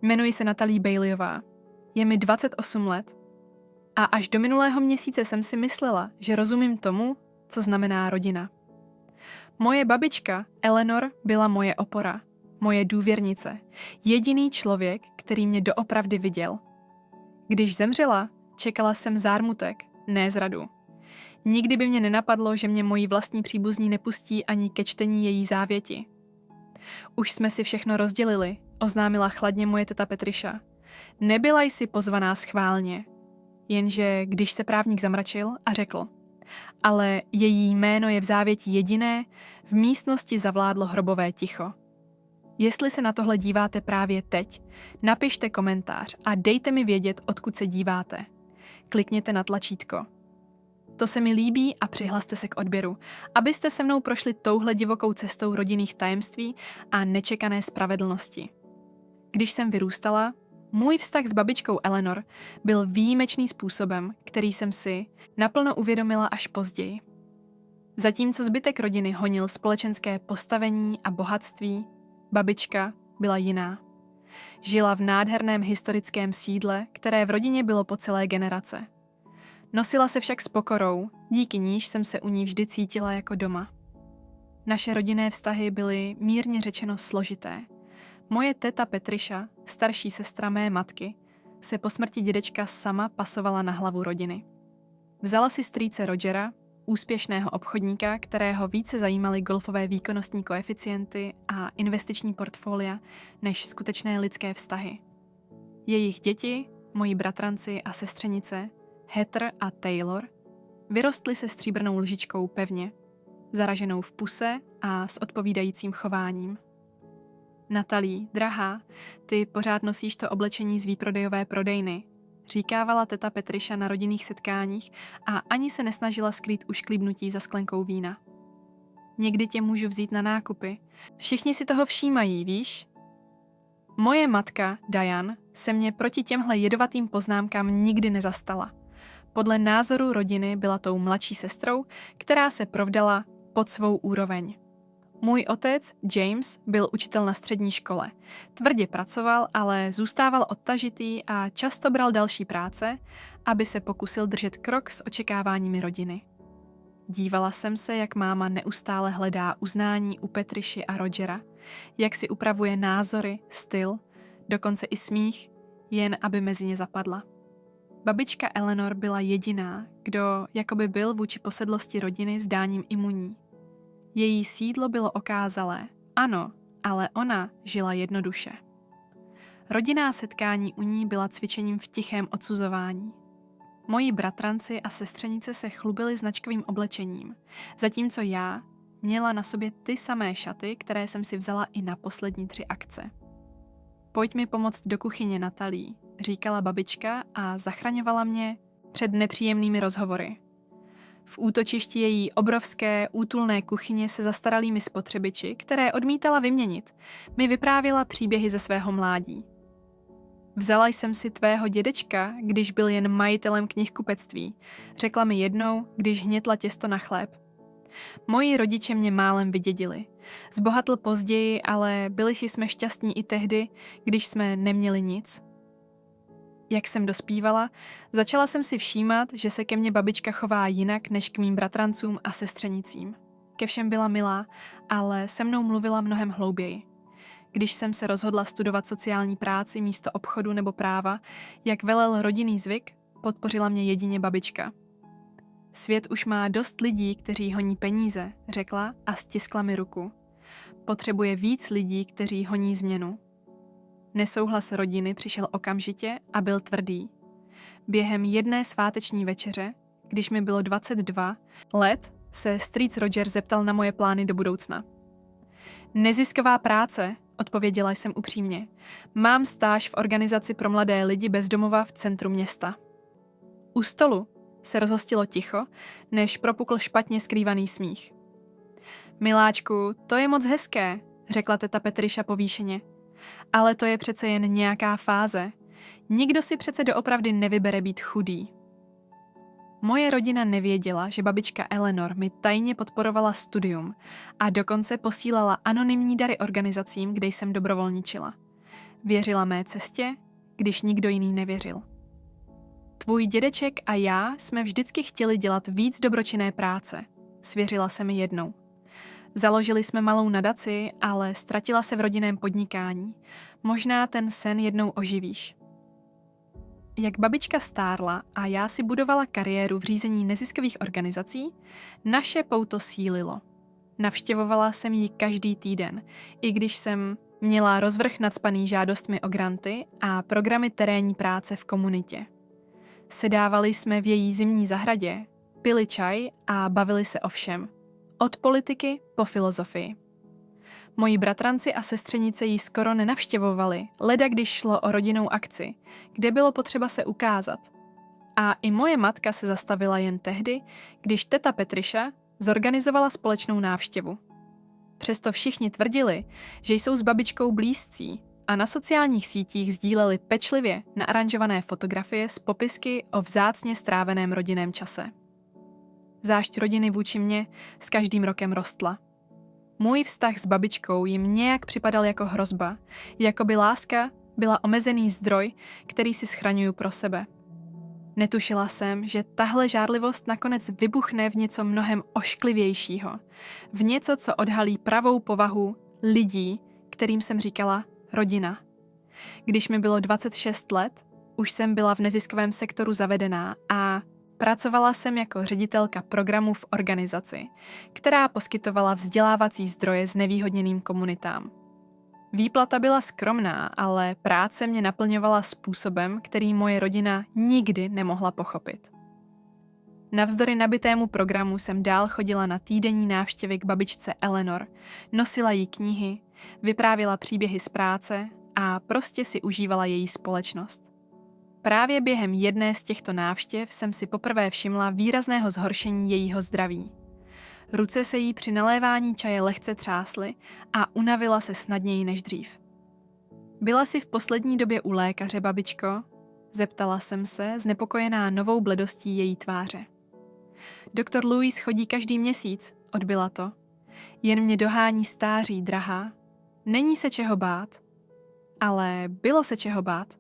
Jmenuji se Natalie Baileyová. Je mi 28 let a až do minulého měsíce jsem si myslela, že rozumím tomu, co znamená rodina. Moje babička Eleanor byla moje opora, moje důvěrnice, jediný člověk, který mě doopravdy viděl. Když zemřela, čekala jsem zármutek, ne zradu. Nikdy by mě nenapadlo, že mě moji vlastní příbuzní nepustí ani ke čtení její závěti. Už jsme si všechno rozdělili, oznámila chladně moje teta Petriša. Nebyla jsi pozvaná schválně. Jenže když se právník zamračil a řekl, ale její jméno je v závěti jediné, v místnosti zavládlo hrobové ticho. Jestli se na tohle díváte právě teď, napište komentář a dejte mi vědět, odkud se díváte. Klikněte na tlačítko. To se mi líbí a přihlaste se k odběru, abyste se mnou prošli touhle divokou cestou rodinných tajemství a nečekané spravedlnosti. Když jsem vyrůstala, můj vztah s babičkou Eleanor byl výjimečný způsobem, který jsem si naplno uvědomila až později. Zatímco zbytek rodiny honil společenské postavení a bohatství, babička byla jiná. Žila v nádherném historickém sídle, které v rodině bylo po celé generace. Nosila se však s pokorou, díky níž jsem se u ní vždy cítila jako doma. Naše rodinné vztahy byly mírně řečeno složité. Moje teta Petriša, starší sestra mé matky, se po smrti dědečka sama pasovala na hlavu rodiny. Vzala si strýce Rogera, úspěšného obchodníka, kterého více zajímaly golfové výkonnostní koeficienty a investiční portfolia než skutečné lidské vztahy. Jejich děti, moji bratranci a sestřenice, Heather a Taylor, vyrostly se stříbrnou lžičkou pevně, zaraženou v puse a s odpovídajícím chováním. Natalie, drahá, ty pořád nosíš to oblečení z výprodejové prodejny, říkávala teta Petriša na rodinných setkáních a ani se nesnažila skrýt ušklíbnutí za sklenkou vína. Někdy tě můžu vzít na nákupy. Všichni si toho všímají, víš? Moje matka, Diane, se mě proti těmhle jedovatým poznámkám nikdy nezastala. Podle názoru rodiny byla tou mladší sestrou, která se provdala pod svou úroveň. Můj otec, James, byl učitel na střední škole. Tvrdě pracoval, ale zůstával odtažitý a často bral další práce, aby se pokusil držet krok s očekáváními rodiny. Dívala jsem se, jak máma neustále hledá uznání u Petriši a Rogera, jak si upravuje názory, styl, dokonce i smích, jen aby mezi ně zapadla. Babička Eleanor byla jediná, kdo jakoby byl vůči posedlosti rodiny zdáním imunní. Její sídlo bylo okázalé, ano, ale ona žila jednoduše. Rodinná setkání u ní byla cvičením v tichém odsuzování. Moji bratranci a sestřenice se chlubili značkovým oblečením, zatímco já měla na sobě ty samé šaty, které jsem si vzala i na poslední 3 akce. Pojď mi pomoct do kuchyně, Natalie, říkala babička a zachraňovala mě před nepříjemnými rozhovory. V útočišti její obrovské, útulné kuchyně se zastaralými spotřebiči, které odmítala vyměnit, mi vyprávěla příběhy ze svého mládí. Vzala jsem si tvého dědečka, když byl jen majitelem knihkupectví, řekla mi jednou, když hnětla těsto na chléb. Moji rodiče mě málem vydědili. Zbohatl později, ale byli jsme šťastní i tehdy, když jsme neměli nic. Jak jsem dospívala, začala jsem si všímat, že se ke mně babička chová jinak než k mým bratrancům a sestřenicím. Ke všem byla milá, ale se mnou mluvila mnohem hlouběji. Když jsem se rozhodla studovat sociální práci místo obchodu nebo práva, jak velel rodinný zvyk, podpořila mě jedině babička. Svět už má dost lidí, kteří honí peníze, řekla a stiskla mi ruku. Potřebuje víc lidí, kteří honí změnu. Nesouhlas rodiny přišel okamžitě a byl tvrdý. Během jedné sváteční večeře, když mi bylo 22 let, se strýc Roger zeptal na moje plány do budoucna. Nezisková práce, odpověděla jsem upřímně. Mám stáž v organizaci pro mladé lidi bez domova v centru města. U stolu se rozhostilo ticho, než propukl špatně skrývaný smích. Miláčku, to je moc hezké, řekla teta Petriša povýšeně. Ale to je přece jen nějaká fáze. Nikdo si přece doopravdy nevybere být chudý. Moje rodina nevěděla, že babička Eleanor mi tajně podporovala studium a dokonce posílala anonymní dary organizacím, kde jsem dobrovolničila. Věřila mé cestě, když nikdo jiný nevěřil. Tvůj dědeček a já jsme vždycky chtěli dělat víc dobročinné práce, svěřila se mi jednou. Založili jsme malou nadaci, ale ztratila se v rodinném podnikání. Možná ten sen jednou oživíš. Jak babička stárla a já si budovala kariéru v řízení neziskových organizací, naše pouto sílilo. Navštěvovala jsem ji každý týden, i když jsem měla rozvrh nacpaný žádostmi o granty a programy terénní práce v komunitě. Sedávali jsme v její zimní zahradě, pili čaj a bavili se o všem. Od politiky po filozofii. Moji bratranci a sestřenice ji skoro nenavštěvovali, leda když šlo o rodinnou akci, kde bylo potřeba se ukázat. A i moje matka se zastavila jen tehdy, když teta Petriša zorganizovala společnou návštěvu. Přesto všichni tvrdili, že jsou s babičkou blízcí a na sociálních sítích sdíleli pečlivě naaranžované fotografie s popisky o vzácně stráveném rodinném čase. Zášť rodiny vůči mně s každým rokem rostla. Můj vztah s babičkou jim nějak připadal jako hrozba, jako by láska byla omezený zdroj, který si schraňuju pro sebe. Netušila jsem, že tahle žárlivost nakonec vybuchne v něco mnohem ošklivějšího, v něco, co odhalí pravou povahu lidí, kterým jsem říkala rodina. Když mi bylo 26 let, už jsem byla v neziskovém sektoru zavedená a pracovala jsem jako ředitelka programu v organizaci, která poskytovala vzdělávací zdroje znevýhodněným komunitám. Výplata byla skromná, ale práce mě naplňovala způsobem, který moje rodina nikdy nemohla pochopit. Navzdory nabitému programu jsem dál chodila na týdenní návštěvy k babičce Eleanor, nosila jí knihy, vyprávěla příběhy z práce a prostě si užívala její společnost. Právě během jedné z těchto návštěv jsem si poprvé všimla výrazného zhoršení jejího zdraví. Ruce se jí při nalévání čaje lehce třásly a unavila se snadněji než dřív. Byla jsi v poslední době u lékaře, babičko? Zeptala jsem se, znepokojená novou bledostí její tváře. Doktor Louis chodí každý měsíc, odbyla to. Jen mě dohání stáří, drahá. Není se čeho bát. Ale bylo se čeho bát.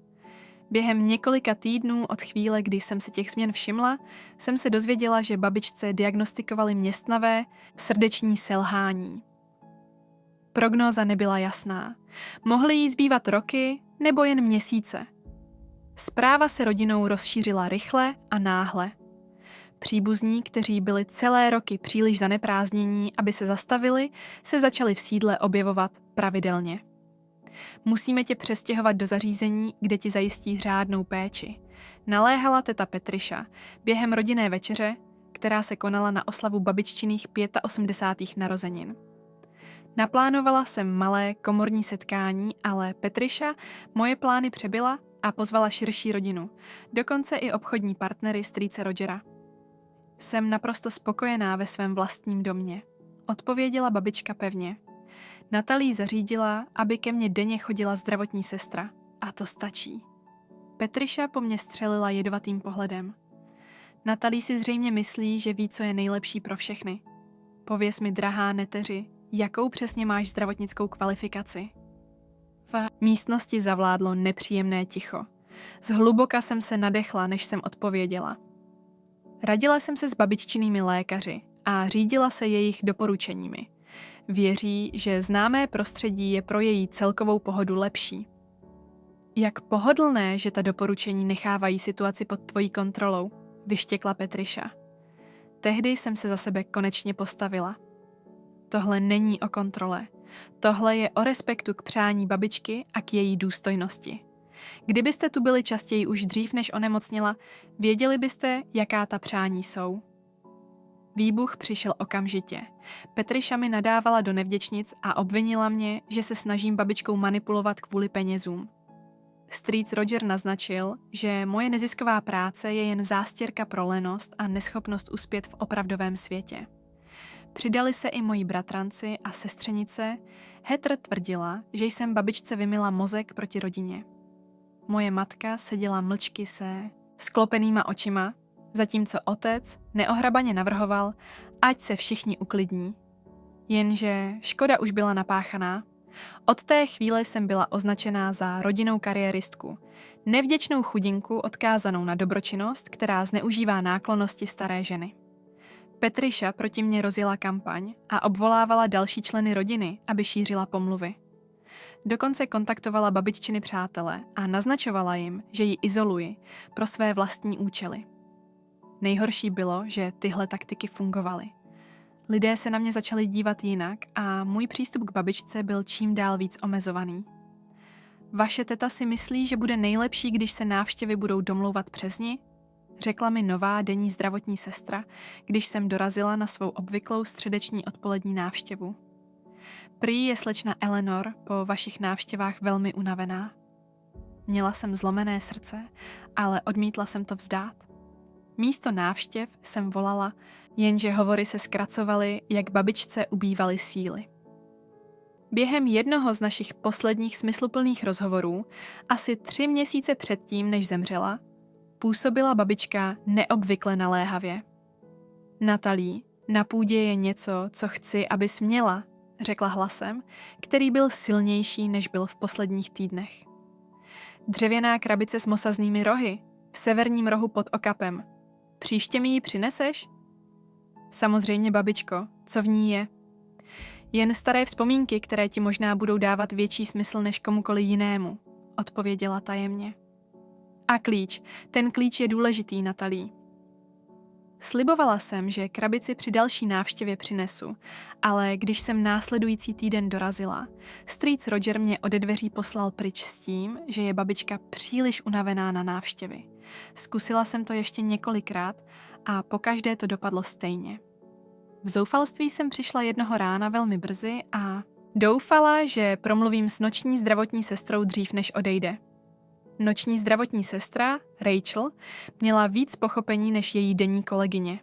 Během několika týdnů od chvíle, kdy jsem si těch změn všimla, jsem se dozvěděla, že babičce diagnostikovali městnavé srdeční selhání. Prognóza nebyla jasná. Mohly jí zbývat roky nebo jen měsíce. Zpráva se rodinou rozšířila rychle a náhle. Příbuzní, kteří byli celé roky příliš zaneprázdnění, aby se zastavili, se začali v sídle objevovat pravidelně. Musíme tě přestěhovat do zařízení, kde ti zajistí řádnou péči. Naléhala teta Petriša během rodinné večeře, která se konala na oslavu babiččiných 85. narozenin. Naplánovala jsem malé komorní setkání, ale Petriša moje plány přebyla a pozvala širší rodinu, dokonce i obchodní partnery strýce Rogera. Jsem naprosto spokojená ve svém vlastním domě, odpověděla babička pevně. Natalie zařídila, aby ke mně denně chodila zdravotní sestra. A to stačí. Petriša po mně střelila jedovatým pohledem. Natalie si zřejmě myslí, že ví, co je nejlepší pro všechny. Pověz mi, drahá neteři, jakou přesně máš zdravotnickou kvalifikaci? V místnosti zavládlo nepříjemné ticho. Zhluboka jsem se nadechla, než jsem odpověděla. Radila jsem se s babiččinými lékaři a řídila se jejich doporučeními. Věří, že známé prostředí je pro její celkovou pohodu lepší. Jak pohodlné, že ta doporučení nechávají situaci pod tvojí kontrolou, vyštěkla Petriša. Tehdy jsem se za sebe konečně postavila. Tohle není o kontrole. Tohle je o respektu k přání babičky a k její důstojnosti. Kdybyste tu byli častěji už dřív, než onemocnila, věděli byste, jaká ta přání jsou. Výbuch přišel okamžitě. Petriša mi nadávala do nevděčnic a obvinila mě, že se snažím babičkou manipulovat kvůli penězům. Strýc Roger naznačil, že moje nezisková práce je jen zástěrka pro lenost a neschopnost uspět v opravdovém světě. Přidali se i moji bratranci a sestřenice. Heather tvrdila, že jsem babičce vymyla mozek proti rodině. Moje matka seděla mlčky se sklopenýma očima, zatímco otec neohrabaně navrhoval, ať se všichni uklidní. Jenže škoda už byla napáchaná Od té chvíle jsem byla označená za rodinnou kariéristku, nevděčnou chudinku odkázanou na dobročinnost, která zneužívá náklonnosti staré ženy. Patricia proti mně rozjela kampaň a obvolávala další členy rodiny, aby šířila pomluvy. Dokonce kontaktovala babiččiny přátele a naznačovala jim, že ji izoluji pro své vlastní účely. Nejhorší bylo, že tyhle taktiky fungovaly. Lidé se na mě začali dívat jinak a můj přístup k babičce byl čím dál víc omezovaný. Vaše teta si myslí, že bude nejlepší, když se návštěvy budou domlouvat přes ní? Řekla mi nová denní zdravotní sestra, když jsem dorazila na svou obvyklou středeční odpolední návštěvu. Prý je slečna Eleanor po vašich návštěvách velmi unavená. Měla jsem zlomené srdce, ale odmítla jsem to vzdát. Místo návštěv jsem volala, jenže hovory se zkracovaly, jak babičce ubývaly síly. Během jednoho z našich posledních smysluplných rozhovorů, asi 3 měsíce předtím, než zemřela, působila babička neobvykle naléhavě. Natalie, na půdě je něco, co chci, abys měla, řekla hlasem, který byl silnější, než byl v posledních týdnech. Dřevěná krabice s mosaznými rohy, v severním rohu pod okapem. Příště mi ji přineseš? Samozřejmě, babičko, co v ní je? Jen staré vzpomínky, které ti možná budou dávat větší smysl než komukoli jinému, odpověděla tajemně. A klíč, ten klíč je důležitý, Natalie. Slibovala jsem, že krabici při další návštěvě přinesu, ale když jsem následující týden dorazila, strýc Roger mě ode dveří poslal pryč s tím, že je babička příliš unavená na návštěvy. Zkusila jsem to ještě několikrát a pokaždé to dopadlo stejně. V zoufalství jsem přišla jednoho rána velmi brzy a doufala, že promluvím s noční zdravotní sestrou dřív, než odejde. Noční zdravotní sestra, Rachel, měla víc pochopení než její denní kolegyně.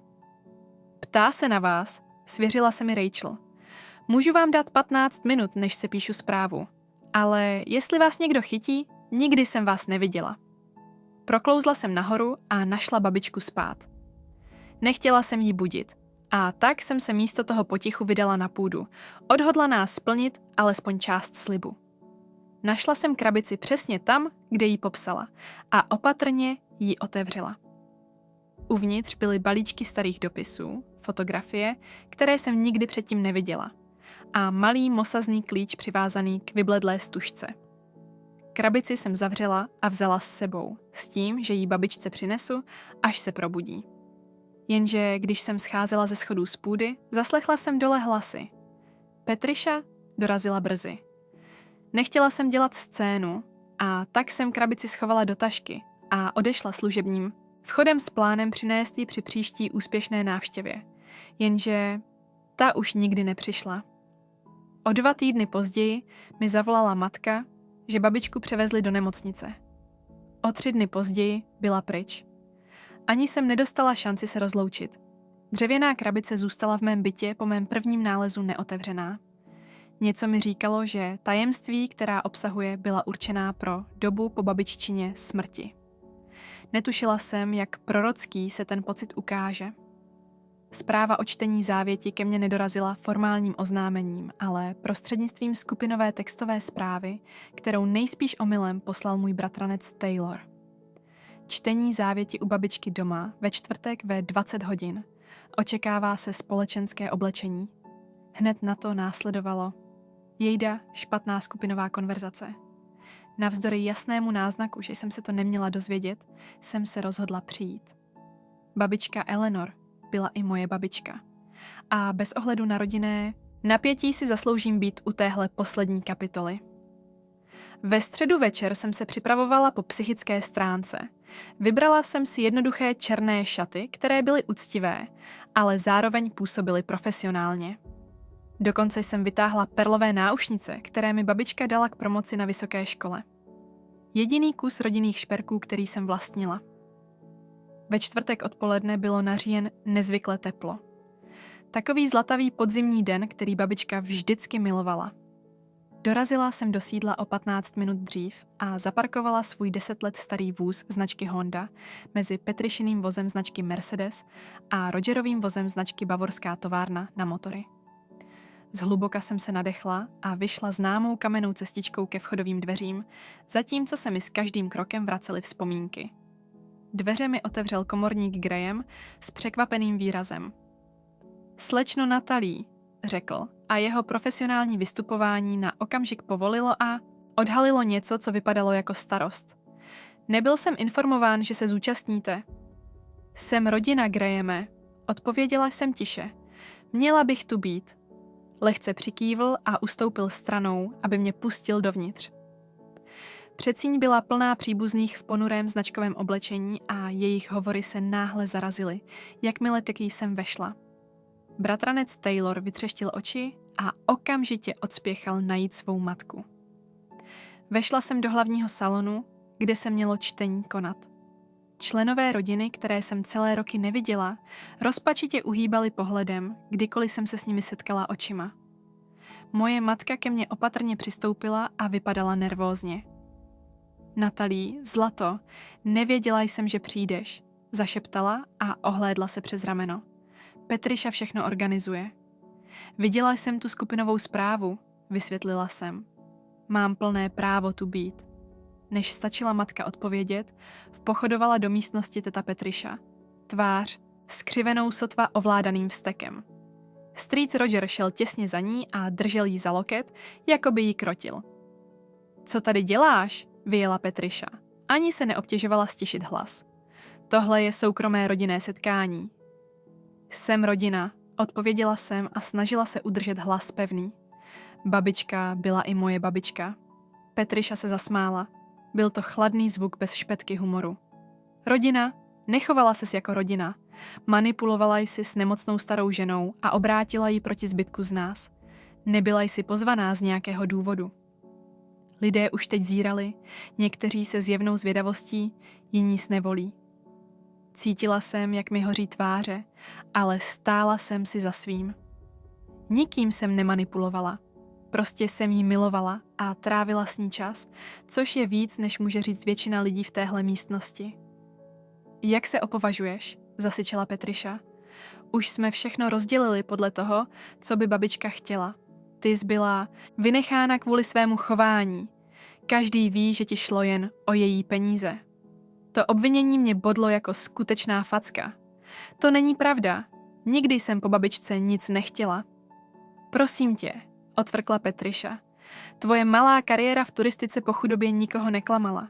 Ptá se na vás, svěřila se mi Rachel. Můžu vám dát 15 minut, než se píšu zprávu, ale jestli vás někdo chytí, nikdy jsem vás neviděla. Proklouzla jsem nahoru a našla babičku spát. Nechtěla jsem jí budit a tak jsem se místo toho potichu vydala na půdu, odhodlaná splnit alespoň část slibu. Našla jsem krabici přesně tam, kde ji popsala a opatrně ji otevřela. Uvnitř byly balíčky starých dopisů, fotografie, které jsem nikdy předtím neviděla a malý mosazný klíč přivázaný k vybledlé stužce. Krabici jsem zavřela a vzala s sebou, s tím, že ji babičce přinesu, až se probudí. Jenže když jsem scházela ze schodů z půdy, zaslechla jsem dole hlasy. Patricia dorazila brzy. Nechtěla jsem dělat scénu a tak jsem krabici schovala do tašky a odešla služebním vchodem s plánem přinést ji při příští úspěšné návštěvě. Jenže ta už nikdy nepřišla. O 2 týdny později mi zavolala matka, že babičku převezli do nemocnice. O 3 dny později byla pryč. Ani jsem nedostala šanci se rozloučit. Dřevěná krabice zůstala v mém bytě po mém prvním nálezu neotevřená. Něco mi říkalo, že tajemství, která obsahuje, byla určená pro dobu po babiččině smrti. Netušila jsem, jak prorocký se ten pocit ukáže. Zpráva o čtení závěti ke mně nedorazila formálním oznámením, ale prostřednictvím skupinové textové zprávy, kterou nejspíš omylem poslal můj bratranec Taylor. Čtení závěti u babičky doma ve čtvrtek ve 20 hodin. Očekává se společenské oblečení. Hned na to následovalo: jejda, špatná skupinová konverzace. Navzdory jasnému náznaku, že jsem se to neměla dozvědět, jsem se rozhodla přijít. Babička Eleanor byla i moje babička. A bez ohledu na rodinné napětí si zasloužím být u téhle poslední kapitoly. Ve středu večer jsem se připravovala po psychické stránce. Vybrala jsem si jednoduché černé šaty, které byly uctivé, ale zároveň působily profesionálně. Dokonce jsem vytáhla perlové náušnice, které mi babička dala k promoci na vysoké škole. Jediný kus rodinných šperků, který jsem vlastnila. Ve čtvrtek odpoledne bylo na říjen nezvykle teplo. Takový zlatavý podzimní den, který babička vždycky milovala. Dorazila jsem do sídla o 15 minut dřív a zaparkovala svůj 10 let starý vůz značky Honda mezi Patricianým vozem značky Mercedes a Rogerovým vozem značky Bavorská továrna na motory. Zhluboka jsem se nadechla a vyšla známou kamennou cestičkou ke vchodovým dveřím, zatímco se mi s každým krokem vracely vzpomínky. Dveře mi otevřel komorník Graham s překvapeným výrazem. Slečno Natalie, řekl, a jeho profesionální vystupování na okamžik povolilo a odhalilo něco, co vypadalo jako starost. Nebyl jsem informován, že se zúčastníte. Jsem rodina Grahame, odpověděla jsem tiše. Měla bych tu být. Lehce přikývl a ustoupil stranou, aby mě pustil dovnitř. Předsíň byla plná příbuzných v ponurém značkovém oblečení a jejich hovory se náhle zarazily, jakmile taky jsem vešla. Bratranec Taylor vytřeštil oči a okamžitě odspěchal najít svou matku. Vešla jsem do hlavního salonu, kde se mělo čtení konat. Členové rodiny, které jsem celé roky neviděla, rozpačitě uhýbali pohledem, kdykoliv jsem se s nimi setkala očima. Moje matka ke mně opatrně přistoupila a vypadala nervózně. Natalie, zlato, nevěděla jsem, že přijdeš, zašeptala a ohlédla se přes rameno. Petriša všechno organizuje. Viděla jsem tu skupinovou zprávu, vysvětlila jsem. Mám plné právo tu být. Než stačila matka odpovědět, vpochodovala do místnosti teta Petriša. Tvář skřivenou sotva ovládaným vztekem. Strýc Roger šel těsně za ní a držel jí za loket, jako by jí krotil. Co tady děláš? Vyjela Petriša. Ani se neobtěžovala stišit hlas. Tohle je soukromé rodinné setkání. Jsem rodina, odpověděla jsem a snažila se udržet hlas pevný. Babička byla i moje babička. Petriša se zasmála. Byl to chladný zvuk bez špetky humoru. Rodina? Nechovala ses jako rodina. Manipulovala jsi s nemocnou starou ženou a obrátila ji proti zbytku z nás. Nebyla jsi pozvaná z nějakého důvodu. Lidé už teď zírali, někteří se zjevnou zvědavostí, jiní s nevolí. Cítila jsem, jak mi hoří tváře, ale stála jsem si za svým. Nikým jsem nemanipulovala. Prostě jsem jí milovala a trávila s ní čas, což je víc, než může říct většina lidí v téhle místnosti. Jak se opovažuješ? Zasyčela Petriša. Už jsme všechno rozdělili podle toho, co by babička chtěla. Ty jsi byla vynechána kvůli svému chování. Každý ví, že ti šlo jen o její peníze. To obvinění mě bodlo jako skutečná facka. To není pravda. Nikdy jsem po babičce nic nechtěla. Prosím tě, odvrkla Petriša. Tvoje malá kariéra v turistice po chudobě nikoho neklamala.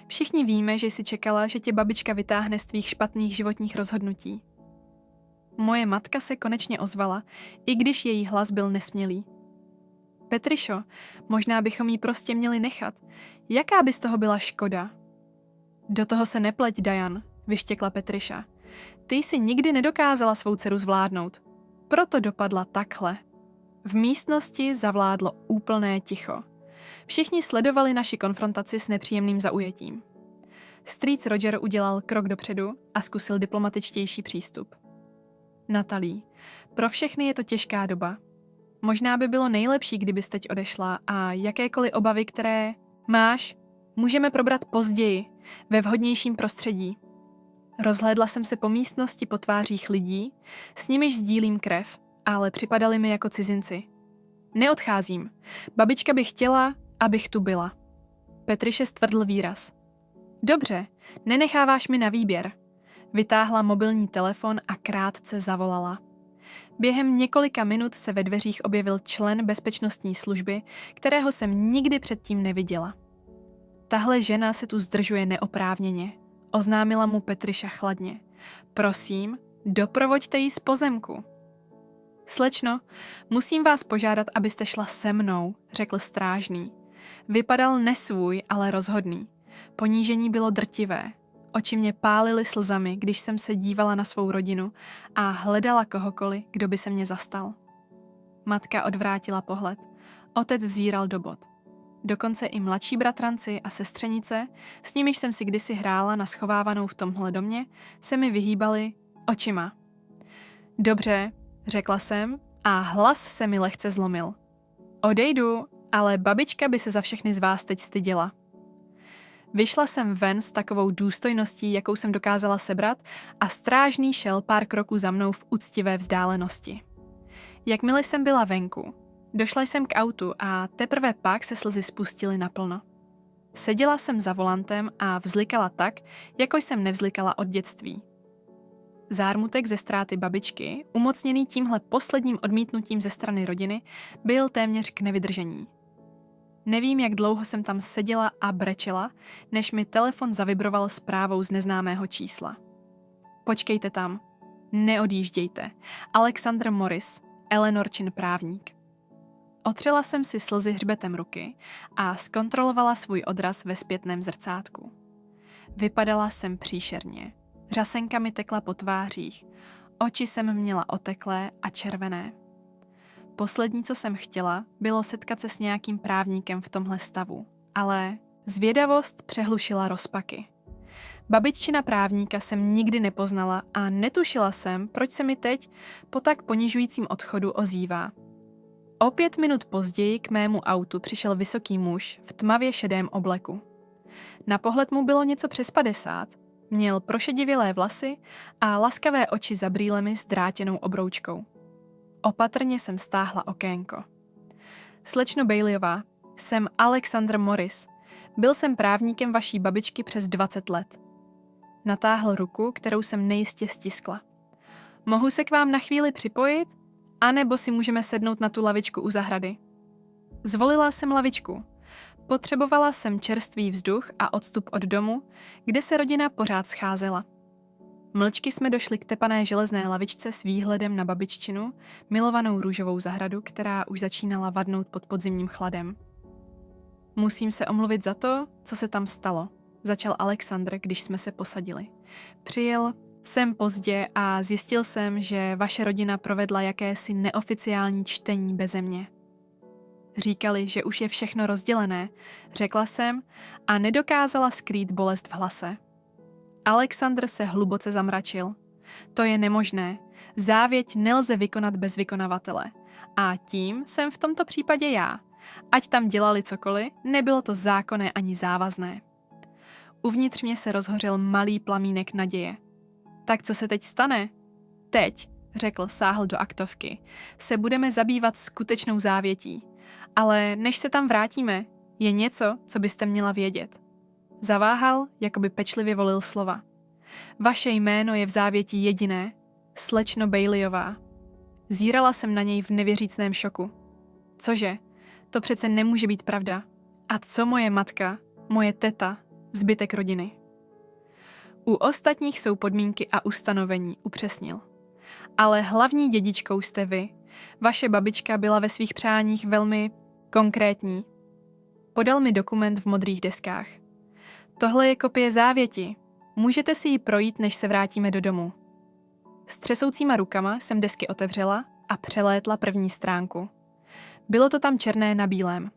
Všichni víme, že jsi čekala, že tě babička vytáhne z tvých špatných životních rozhodnutí. Moje matka se konečně ozvala, i když její hlas byl nesmělý. Petrišo, možná bychom jí prostě měli nechat. Jaká by z toho byla škoda? Do toho se nepleť, Diane, vyštěkla Petriša. Ty jsi nikdy nedokázala svou dceru zvládnout. Proto dopadla takhle. V místnosti zavládlo úplné ticho. Všichni sledovali naši konfrontaci s nepříjemným zaujetím. Strýc Roger udělal krok dopředu a zkusil diplomatičtější přístup. Natalie, pro všechny je to těžká doba. Možná by bylo nejlepší, kdybys teď odešla a jakékoliv obavy, které máš, můžeme probrat později, ve vhodnějším prostředí. Rozhlédla jsem se po místnosti po tvářích lidí, s nimiž sdílím krev, ale připadali mi jako cizinci. Neodcházím. Babička by chtěla, abych tu byla. Petriše stvrdl výraz. Dobře, nenecháváš mi na výběr. Vytáhla mobilní telefon a krátce zavolala. Během několika minut se ve dveřích objevil člen bezpečnostní služby, kterého jsem nikdy předtím neviděla. Tahle žena se tu zdržuje neoprávněně, oznámila mu Petriša chladně. Prosím, doprovoďte ji z pozemku. Slečno, musím vás požádat, abyste šla se mnou, řekl strážný. Vypadal nesvůj, ale rozhodný. Ponížení bylo drtivé. Oči mě pálily slzami, když jsem se dívala na svou rodinu a hledala kohokoliv, kdo by se mě zastal. Matka odvrátila pohled. Otec zíral do bod. Dokonce i mladší bratranci a sestřenice, s nimiž jsem si kdysi hrála na schovávanou v tomhle domě, se mi vyhýbali očima. Dobře, řekla jsem a hlas se mi lehce zlomil. Odejdu, ale babička by se za všechny z vás teď styděla. Vyšla jsem ven s takovou důstojností, jakou jsem dokázala sebrat, a strážný šel pár kroků za mnou v úctivé vzdálenosti. Jakmile jsem byla venku, Došla jsem k autu a teprve pak se slzy spustily naplno. Seděla jsem za volantem a vzlikala tak, jako jsem nevzlikala od dětství. Zármutek ze ztráty babičky, umocněný tímhle posledním odmítnutím ze strany rodiny, byl téměř k nevydržení. Nevím, jak dlouho jsem tam seděla a brečela, než mi telefon zavibroval zprávou z neznámého čísla. Počkejte tam. Neodjíždějte. Alexander Morris, Eleanorčin právník. Otřela jsem si slzy hřbetem ruky a zkontrolovala svůj odraz ve zpětném zrcátku. Vypadala jsem příšerně. Řasenka mi tekla po tvářích. Oči jsem měla oteklé a červené. Poslední, co jsem chtěla, bylo setkat se s nějakým právníkem v tomhle stavu. Ale zvědavost přehlušila rozpaky. Babiččina právníka jsem nikdy nepoznala a netušila jsem, proč se mi teď po tak ponižujícím odchodu ozývá. O 5 minut později k mému autu přišel vysoký muž v tmavě šedém obleku. Na pohled mu bylo něco přes 50, měl prošedivělé vlasy a laskavé oči za brýlemi s drátěnou obroučkou. Opatrně jsem stáhla okénko. Slečno Baileyová, jsem Alexander Morris. Byl jsem právníkem vaší babičky přes 20 let. Natáhl ruku, kterou jsem nejistě stiskla. Mohu se k vám na chvíli připojit? A nebo si můžeme sednout na tu lavičku u zahrady? Zvolila jsem lavičku. Potřebovala jsem čerstvý vzduch a odstup od domu, kde se rodina pořád scházela. Mlčky jsme došli k tepané železné lavičce s výhledem na babiččinu, milovanou růžovou zahradu, která už začínala vadnout pod podzimním chladem. Musím se omluvit za to, co se tam stalo, začal Alexandr, když jsme se posadili. Přijel jsem pozdě a zjistil jsem, že vaše rodina provedla jakési neoficiální čtení beze mě. Říkali, že už je všechno rozdělené, řekla jsem a nedokázala skrýt bolest v hlase. Alexandr se hluboce zamračil. To je nemožné. Závěť nelze vykonat bez vykonavatele. A tím jsem v tomto případě já. Ať tam dělali cokoliv, nebylo to zákonné ani závazné. Uvnitř mě se rozhořel malý plamínek naděje. Tak co se teď stane? Teď, řekl, sáhl do aktovky, se budeme zabývat skutečnou závětí. Ale než se tam vrátíme, je něco, co byste měla vědět. Zaváhal, jako by pečlivě volil slova. Vaše jméno je v závěti jediné, slečno Baileyová. Zírala jsem na něj v nevěřícném šoku. Cože? To přece nemůže být pravda. A co moje matka, moje teta, zbytek rodiny? U ostatních jsou podmínky a ustanovení, upřesnil. Ale hlavní dědičkou jste vy. Vaše babička byla ve svých přáních velmi konkrétní. Podal mi dokument v modrých deskách. Tohle je kopie závěti. Můžete si ji projít, než se vrátíme do domu. S třesoucíma rukama jsem desky otevřela a přelétla první stránku. Bylo to tam černé na bílém.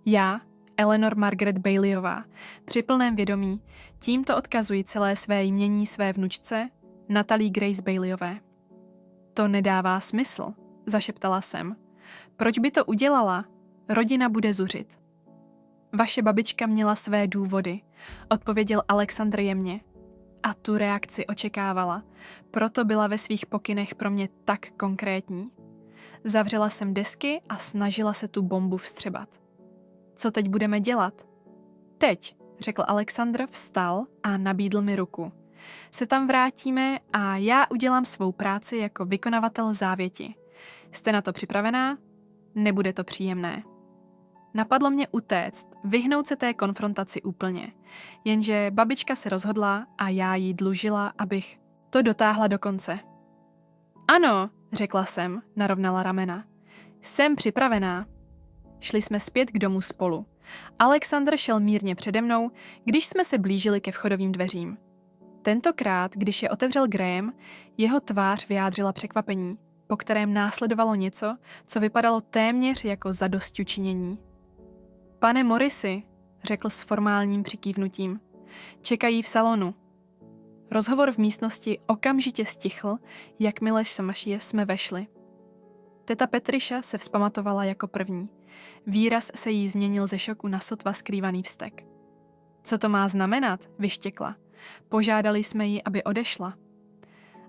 Já, Eleanor Margaret Baileyová, při plném vědomí, tímto odkazuji celé své jmění své vnučce, Natalie Grace Baileyové. To nedává smysl, zašeptala jsem. Proč by to udělala? Rodina bude zuřit. Vaše babička měla své důvody, odpověděl Alexandr jemně. A tu reakci očekávala, proto byla ve svých pokynech pro mě tak konkrétní. Zavřela jsem desky a snažila se tu bombu vstřebat. Co teď budeme dělat? Teď, řekl Alexandr, vstal a nabídl mi ruku. Se tam vrátíme a já udělám svou práci jako vykonavatel závěti. Jste na to připravená? Nebude to příjemné. Napadlo mě utéct, vyhnout se té konfrontaci úplně. Jenže babička se rozhodla a já jí dlužila, abych to dotáhla do konce. Ano, řekla jsem, narovnala ramena. Jsem připravená. Šli jsme zpět k domu spolu. Alexandr šel mírně přede mnou, když jsme se blížili ke vchodovým dveřím. Tentokrát, když je otevřel Graham, jeho tvář vyjádřila překvapení, po kterém následovalo něco, co vypadalo téměř jako zadostiučinění. Pane Morrisi, řekl s formálním přikývnutím, čekají v salonu. Rozhovor v místnosti okamžitě stichl, jakmile jsme vešli. Teta Patricia se vzpamatovala jako první. Výraz se jí změnil ze šoku na sotva skrývaný vztek. Co to má znamenat? Vyštěkla. Požádali jsme ji, aby odešla.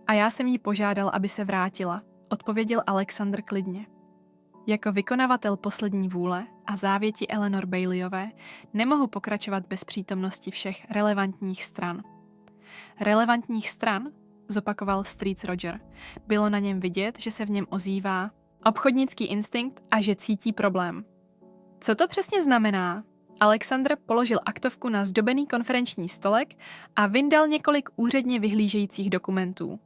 A já jsem jí požádal, aby se vrátila, odpověděl Alexandr klidně. Jako vykonavatel poslední vůle a závěti Eleanor Baileyové nemohu pokračovat bez přítomnosti všech relevantních stran. Relevantních stran, zopakoval strýc Roger, bylo na něm vidět, že se v něm ozývá obchodnický instinkt a že cítí problém. Co to přesně znamená? Alexandr položil aktovku na zdobený konferenční stolek a vyndal několik úředně vyhlížejících dokumentů.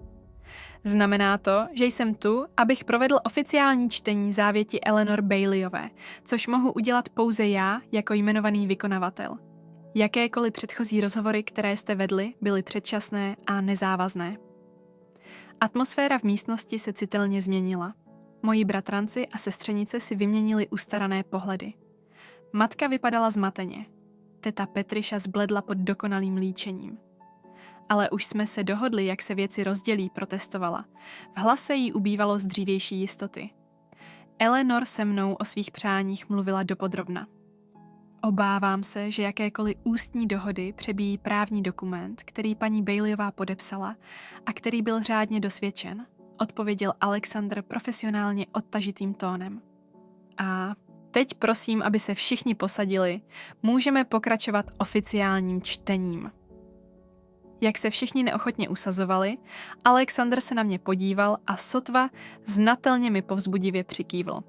Znamená to, že jsem tu, abych provedl oficiální čtení závěti Eleanor Baileyové, což mohu udělat pouze já jako jmenovaný vykonavatel. Jakékoliv předchozí rozhovory, které jste vedli, byly předčasné a nezávazné. Atmosféra v místnosti se citelně změnila. Moji bratranci a sestřenice si vyměnili ustarané pohledy. Matka vypadala zmateně. Teta Petriša zbledla pod dokonalým líčením. Ale už jsme se dohodli, jak se věci rozdělí, protestovala. V hlase jí ubývalo z dřívější jistoty. Eleanor se mnou o svých přáních mluvila dopodrobna. Obávám se, že jakékoliv ústní dohody přebíjí právní dokument, který paní Baileyová podepsala a který byl řádně dosvědčen, odpověděl Alexandr profesionálně odtažitým tónem. A teď prosím, aby se všichni posadili, můžeme pokračovat oficiálním čtením. Jak se všichni neochotně usazovali, Alexandr se na mě podíval a sotva znatelně mi povzbudivě přikývl.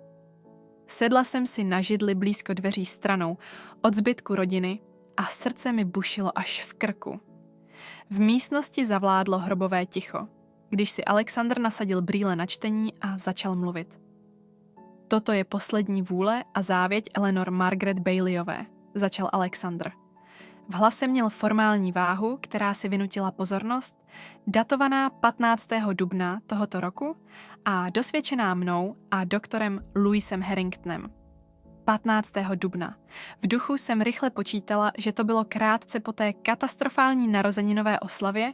Sedla jsem si na židli blízko dveří stranou od zbytku rodiny a srdce mi bušilo až v krku. V místnosti zavládlo hrobové ticho, když si Alexandr nasadil brýle na čtení a začal mluvit. Toto je poslední vůle a závěť Eleanor Margaret Baileyové, začal Alexandr. V hlase měl formální váhu, která si vynutila pozornost, datovaná 15. dubna tohoto roku a dosvědčená mnou a doktorem Louisem Harringtonem. 15. dubna. V duchu jsem rychle počítala, že to bylo krátce po té katastrofální narozeninové oslavě,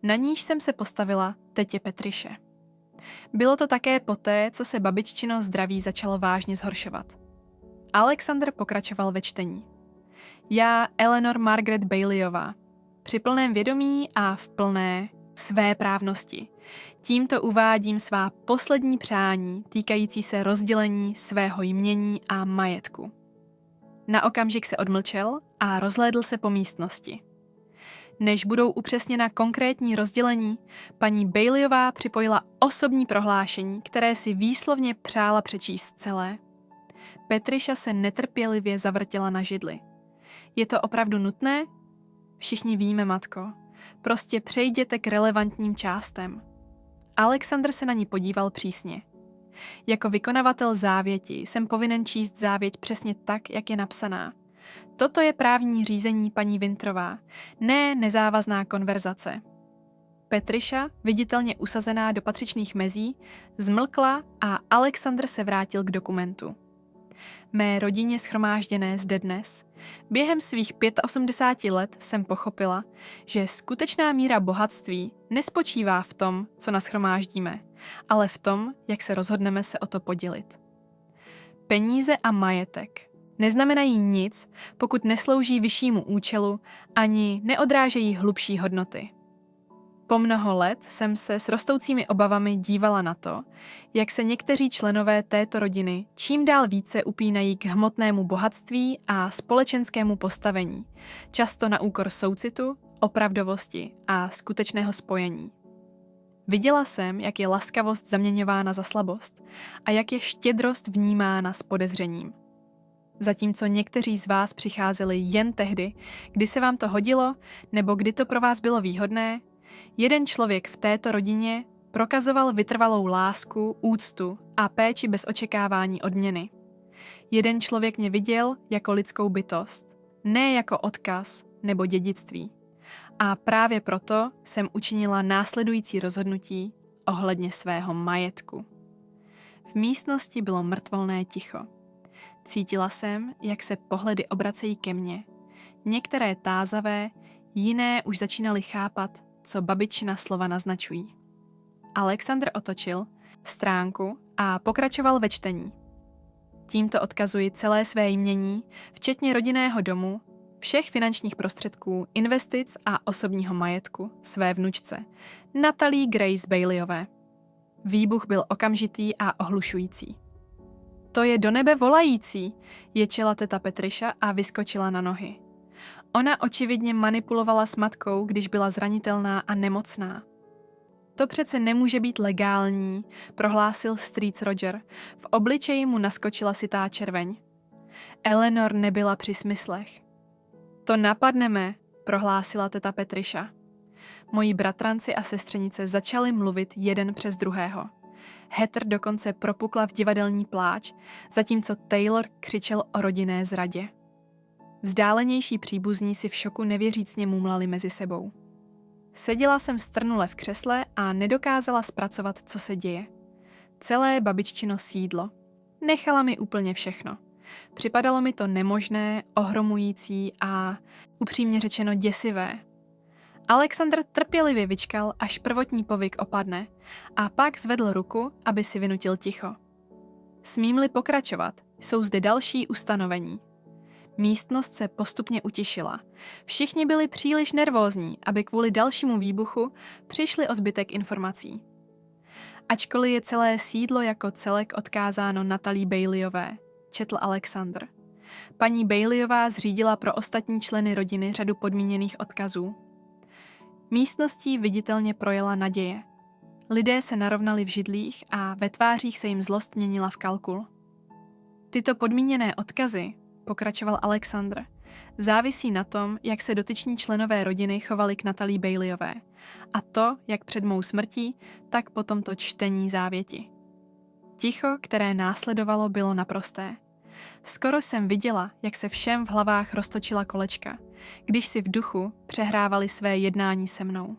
na níž jsem se postavila tetě Petriše. Bylo to také poté, co se babiččino zdraví začalo vážně zhoršovat. Alexandr pokračoval ve čtení. Já, Eleanor Margaret Baileyová, při plném vědomí a v plné svéprávnosti. Tímto uvádím svá poslední přání týkající se rozdělení svého jmění a majetku. Na okamžik se odmlčel a rozhlédl se po místnosti. Než budou upřesněna konkrétní rozdělení, paní Baileyová připojila osobní prohlášení, které si výslovně přála přečíst celé. Petriša se netrpělivě zavrtěla na židli. Je to opravdu nutné? Všichni víme, matko. Prostě přejděte k relevantním částem. Alexandr se na ní podíval přísně. Jako vykonavatel závěti jsem povinen číst závěť přesně tak, jak je napsaná. Toto je právní řízení, paní Vintrová, ne nezávazná konverzace. Petriša, viditelně usazená do patřičných mezí, zmlkla a Alexandr se vrátil k dokumentu. Mé rodině shromážděné zde dnes, během svých 85 let jsem pochopila, že skutečná míra bohatství nespočívá v tom, co nashromáždíme, ale v tom, jak se rozhodneme se o to podělit. Peníze a majetek neznamenají nic, pokud neslouží vyššímu účelu ani neodrážejí hlubší hodnoty. Po mnoho let jsem se s rostoucími obavami dívala na to, jak se někteří členové této rodiny čím dál více upínají k hmotnému bohatství a společenskému postavení, často na úkor soucitu, opravdovosti a skutečného spojení. Viděla jsem, jak je laskavost zaměňována za slabost a jak je štědrost vnímána s podezřením. Zatímco někteří z vás přicházeli jen tehdy, kdy se vám to hodilo nebo kdy to pro vás bylo výhodné, jeden člověk v této rodině prokazoval vytrvalou lásku, úctu a péči bez očekávání odměny. Jeden člověk mě viděl jako lidskou bytost, ne jako odkaz nebo dědictví. A právě proto jsem učinila následující rozhodnutí ohledně svého majetku. V místnosti bylo mrtvolné ticho. Cítila jsem, jak se pohledy obracejí ke mně. Některé tázavé, jiné už začínaly chápat, co babičina slova naznačují. Alexandr otočil stránku a pokračoval ve čtení. Tímto odkazuji celé své jmění, včetně rodinného domu, všech finančních prostředků, investic a osobního majetku své vnučce, Natalie Grace Baileyové. Výbuch byl okamžitý a ohlušující. To je do nebe volající, ječela teta Petriša a vyskočila na nohy. Ona očividně manipulovala s matkou, když byla zranitelná a nemocná. To přece nemůže být legální, prohlásil strýc Roger. V obličeji mu naskočila sytá červeň. Eleanor nebyla při smyslech. To napadneme, prohlásila teta Petriša. Moji bratranci a sestřenice začali mluvit jeden přes druhého. Heather dokonce propukla v divadelní pláč, zatímco Taylor křičel o rodinné zradě. Vzdálenější příbuzní si v šoku nevěřícně mumlali mezi sebou. Seděla jsem strnule v křesle a nedokázala zpracovat, co se děje. Celé babiččino sídlo. Nechala mi úplně všechno. Připadalo mi to nemožné, ohromující a upřímně řečeno děsivé. Alexander trpělivě vyčkal, až prvotní povyk opadne a pak zvedl ruku, aby si vynutil ticho. Smím-li pokračovat, jsou zde další ustanovení. Místnost se postupně utišila. Všichni byli příliš nervózní, aby kvůli dalšímu výbuchu přišli o zbytek informací. Ačkoliv je celé sídlo jako celek odkázáno Natalie Baileyové, četl Alexander. Paní Baileyová zřídila pro ostatní členy rodiny řadu podmíněných odkazů. Místností viditelně projela naděje. Lidé se narovnali v židlích a ve tvářích se jim zlost měnila v kalkul. Tyto podmíněné odkazy, pokračoval Alexander, závisí na tom, jak se dotyční členové rodiny chovali k Natalie Baileyové. A to, jak před mou smrtí, tak po tomto čtení závěti. Ticho, které následovalo, bylo naprosté. Skoro jsem viděla, jak se všem v hlavách roztočila kolečka, když si v duchu přehrávali své jednání se mnou.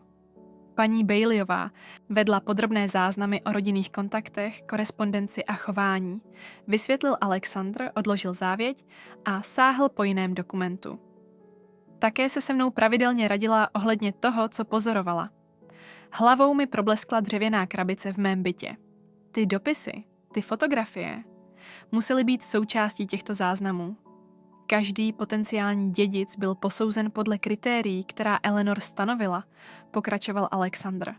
Paní Baileyová vedla podrobné záznamy o rodinných kontaktech, korespondenci a chování, vysvětlil Alexander, odložil závěť a sáhl po jiném dokumentu. Také se mnou pravidelně radila ohledně toho, co pozorovala. Hlavou mi probleskla dřevěná krabice v mém bytě. Ty dopisy, ty fotografie, musely být součástí těchto záznamů. Každý potenciální dědic byl posouzen podle kritérií, která Eleanor stanovila, pokračoval Alexander.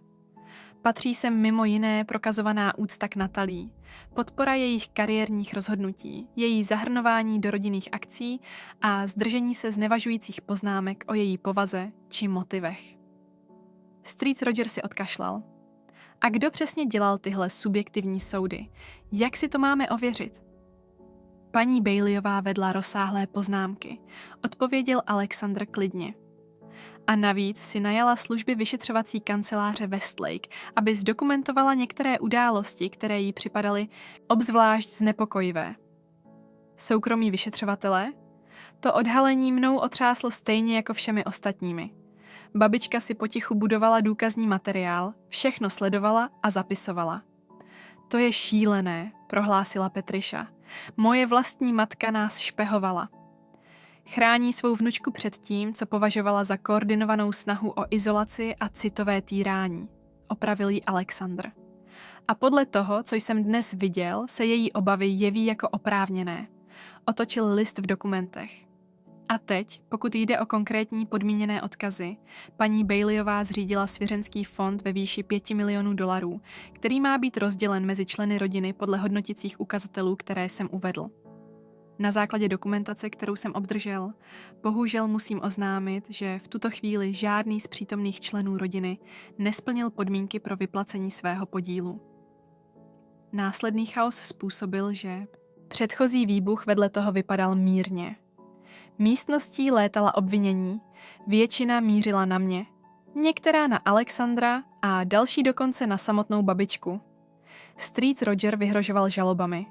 Patří sem mimo jiné prokazovaná úcta k Natalie, podpora jejich kariérních rozhodnutí, její zahrnování do rodinných akcí a zdržení se znevažujících poznámek o její povaze či motivech. Strýc Roger si odkašlal. A kdo přesně dělal tyhle subjektivní soudy? Jak si to máme ověřit? Paní Baileyová vedla rozsáhlé poznámky, odpověděl Alexander klidně. A navíc si najala služby vyšetřovací kanceláře Westlake, aby zdokumentovala některé události, které jí připadaly obzvlášť znepokojivé. Soukromí vyšetřovatelé? To odhalení mnou otřáslo stejně jako všemi ostatními. Babička si potichu budovala důkazní materiál, všechno sledovala a zapisovala. To je šílené, prohlásila Petriša. Moje vlastní matka nás špehovala. Chrání svou vnučku před tím, co považovala za koordinovanou snahu o izolaci a citové týrání, opravil jí Alexander. A podle toho, co jsem dnes viděl, se její obavy jeví jako oprávněné. Otočil list v dokumentech. A teď, pokud jde o konkrétní podmíněné odkazy, paní Baileyová zřídila svěřenský fond ve výši $5 milionů, který má být rozdělen mezi členy rodiny podle hodnoticích ukazatelů, které jsem uvedl. Na základě dokumentace, kterou jsem obdržel, bohužel musím oznámit, že v tuto chvíli žádný z přítomných členů rodiny nesplnil podmínky pro vyplacení svého podílu. Následný chaos způsobil, že předchozí výbuch vedle toho vypadal mírně. Místností létala obvinění, většina mířila na mě, některá na Alexandra a další dokonce na samotnou babičku. Strýc Roger vyhrožoval žalobami.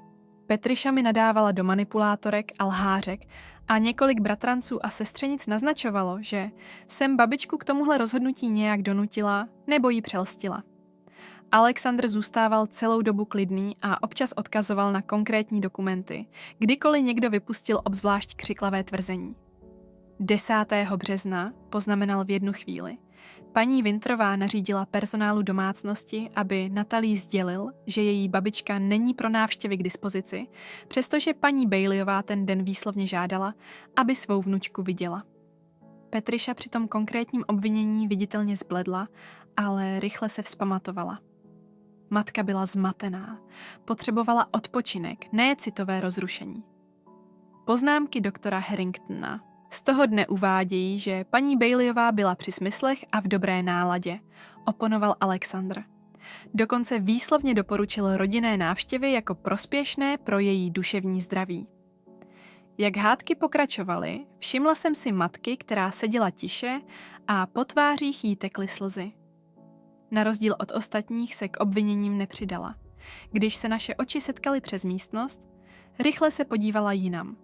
Petriša mi nadávala do manipulátorek a lhářek a několik bratranců a sestřenic naznačovalo, že jsem babičku k tomuhle rozhodnutí nějak donutila nebo ji přelstila. Alexander zůstával celou dobu klidný a občas odkazoval na konkrétní dokumenty, kdykoliv někdo vypustil obzvlášť křiklavé tvrzení. 10. března, poznamenal v jednu chvíli, paní Winterová nařídila personálu domácnosti, aby Natalie sdělil, že její babička není pro návštěvy k dispozici, přestože paní Baileyová ten den výslovně žádala, aby svou vnučku viděla. Petriša při tom konkrétním obvinění viditelně zbledla, ale rychle se vzpamatovala. Matka byla zmatená. Potřebovala odpočinek, ne citové rozrušení. Poznámky doktora Harringtona z toho dne uvádějí, že paní Baileyová byla při smyslech a v dobré náladě, oponoval Alexandr. Dokonce výslovně doporučil rodinné návštěvy jako prospěšné pro její duševní zdraví. Jak hádky pokračovaly, všimla jsem si matky, která seděla tiše a po tvářích jí tekly slzy. Na rozdíl od ostatních se k obviněním nepřidala. Když se naše oči setkaly přes místnost, rychle se podívala jinam.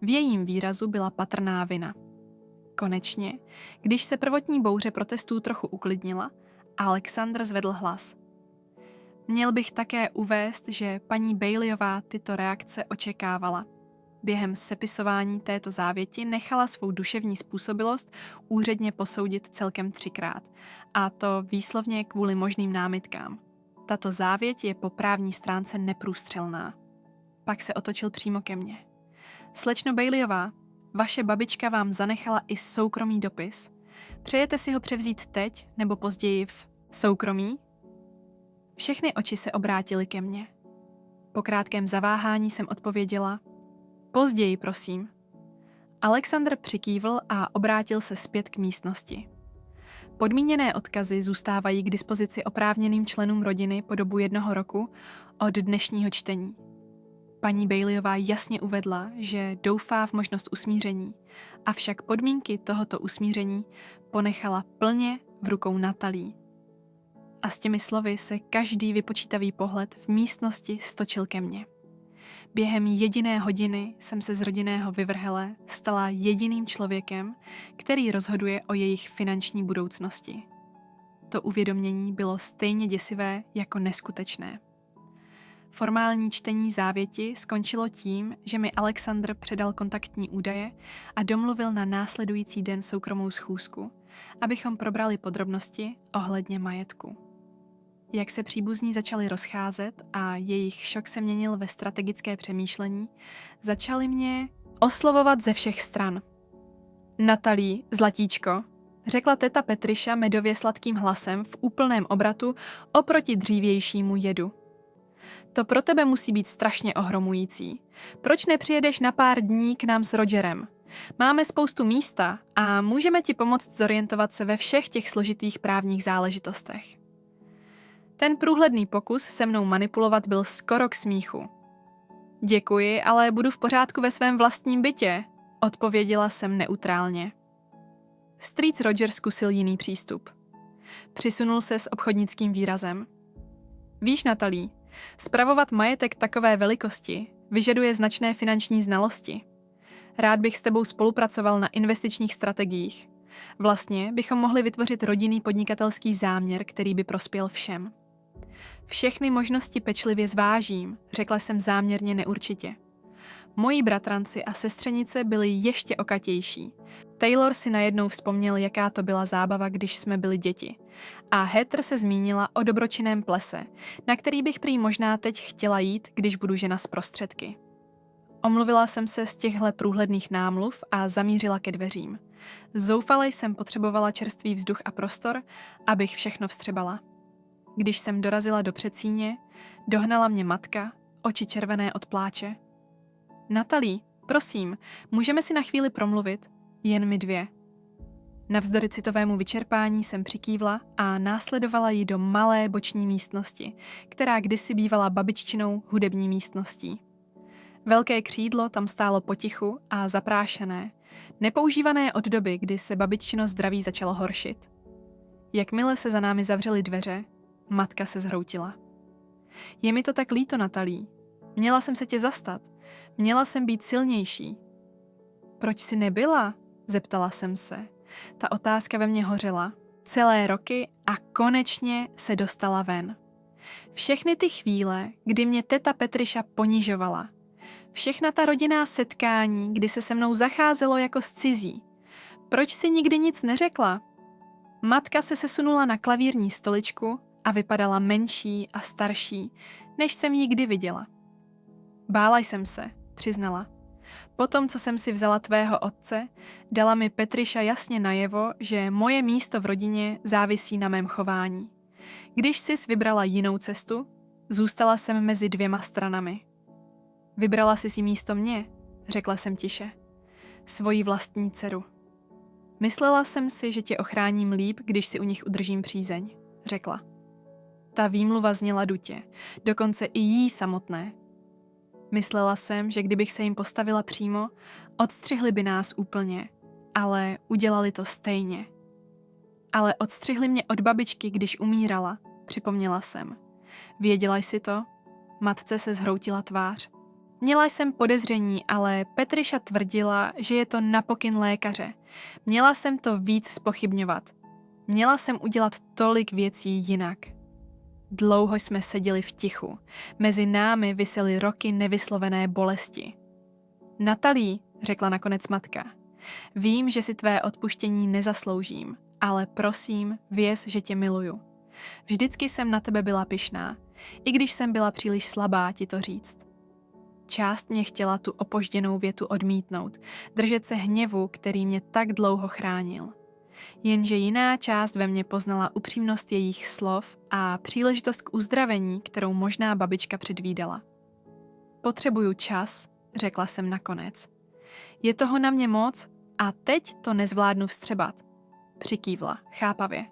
V jejím výrazu byla patrná vina. Konečně, když se prvotní bouře protestů trochu uklidnila, Alexandr zvedl hlas. Měl bych také uvést, že paní Baileyová tyto reakce očekávala. Během sepisování této závěti nechala svou duševní způsobilost úředně posoudit celkem 3krát, a to výslovně kvůli možným námitkám. Tato závěť je po právní stránce neprůstřelná. Pak se otočil přímo ke mně. Slečno Baileyová, vaše babička vám zanechala i soukromý dopis. Přejete si ho převzít teď nebo později v soukromí? Všechny oči se obrátily ke mně. Po krátkém zaváhání jsem odpověděla: později, prosím. Alexandr přikývl a obrátil se zpět k místnosti. Podmíněné odkazy zůstávají k dispozici oprávněným členům rodiny po dobu 1 roku od dnešního čtení. Paní Baileyová jasně uvedla, že doufá v možnost usmíření, avšak podmínky tohoto usmíření ponechala plně v rukou Natalie. A s těmi slovy se každý vypočítavý pohled v místnosti stočil ke mně. Během jediné hodiny jsem se z rodinného vyvrhele stala jediným člověkem, který rozhoduje o jejich finanční budoucnosti. To uvědomění bylo stejně děsivé jako neskutečné. Formální čtení závěti skončilo tím, že mi Alexandr předal kontaktní údaje a domluvil na následující den soukromou schůzku, abychom probrali podrobnosti ohledně majetku. Jak se příbuzní začali rozcházet a jejich šok se měnil ve strategické přemýšlení, začali mě oslovovat ze všech stran. Natalie, zlatíčko, řekla teta Petriša medově sladkým hlasem v úplném obratu oproti dřívějšímu jedu. To pro tebe musí být strašně ohromující. Proč nepřijedeš na pár dní k nám s Rogerem? Máme spoustu místa a můžeme ti pomoct zorientovat se ve všech těch složitých právních záležitostech. Ten průhledný pokus se mnou manipulovat byl skoro k smíchu. Děkuji, ale budu v pořádku ve svém vlastním bytě, odpověděla jsem neutrálně. Strýc Roger zkusil jiný přístup. Přisunul se s obchodnickým výrazem. Víš, Natalie, spravovat majetek takové velikosti vyžaduje značné finanční znalosti. Rád bych s tebou spolupracoval na investičních strategiích. Vlastně bychom mohli vytvořit rodinný podnikatelský záměr, který by prospěl všem. Všechny možnosti pečlivě zvážím, řekla jsem záměrně neurčitě. Moji bratranci a sestřenice byli ještě okatější. Taylor si najednou vzpomněl, jaká to byla zábava, když jsme byli děti. A Heather se zmínila o dobročinném plese, na který bych prý možná teď chtěla jít, když budu žena z prostředky. Omluvila jsem se z těchhle průhledných námluv a zamířila ke dveřím. Zoufale jsem potřebovala čerstvý vzduch a prostor, abych všechno vstřebala. Když jsem dorazila do předsíně, dohnala mě matka, oči červené od pláče. Natalie, prosím, můžeme si na chvíli promluvit? Jen my 2. Navzdory citovému vyčerpání jsem přikývla a následovala ji do malé boční místnosti, která kdysi bývala babiččinou hudební místností. Velké křídlo tam stálo potichu a zaprášené, nepoužívané od doby, kdy se babiččino zdraví začalo horšit. Jakmile se za námi zavřely dveře, matka se zhroutila. Je mi to tak líto, Natalie. Měla jsem se tě zastat. Měla jsem být silnější. Proč jsi nebyla? Zeptala jsem se. Ta otázka ve mně hořela. Celé roky a konečně se dostala ven. Všechny ty chvíle, kdy mě teta Petriša ponižovala. Všechna ta rodinná setkání, kdy se mnou zacházelo jako s cizí. Proč si nikdy nic neřekla? Matka se sesunula na klavírní stoličku a vypadala menší a starší, než jsem ji kdy viděla. Bála jsem se, přiznala. Potom, co jsem si vzala tvého otce, dala mi Petriša jasně najevo, že moje místo v rodině závisí na mém chování. Když sis vybrala jinou cestu, zůstala jsem mezi dvěma stranami. Vybrala jsi si místo mě, řekla jsem tiše. Svoji vlastní dceru. Myslela jsem si, že tě ochráním líp, když si u nich udržím přízeň, řekla. Ta výmluva zněla dutě, dokonce i jí samotné. Myslela jsem, že kdybych se jim postavila přímo, odstřihli by nás úplně, ale udělali to stejně. Ale odstřihli mě od babičky, když umírala, připomněla jsem. Věděla jsi to? Matce se zhroutila tvář. Měla jsem podezření, ale Petriša tvrdila, že je to na pokyn lékaře. Měla jsem to víc zpochybňovat. Měla jsem udělat tolik věcí jinak. Dlouho jsme seděli v tichu. Mezi námi visely roky nevyslovené bolesti. Natalie, řekla nakonec matka, vím, že si tvé odpuštění nezasloužím, ale prosím, věz, že tě miluju. Vždycky jsem na tebe byla pyšná, i když jsem byla příliš slabá ti to říct. Část mě chtěla tu opožděnou větu odmítnout, držet se hněvu, který mě tak dlouho chránil. Jenže jiná část ve mně poznala upřímnost jejich slov a příležitost k uzdravení, kterou možná babička předvídala. Potřebuju čas, řekla jsem nakonec. Je toho na mě moc a teď to nezvládnu vstřebat. Přikývla, chápavě.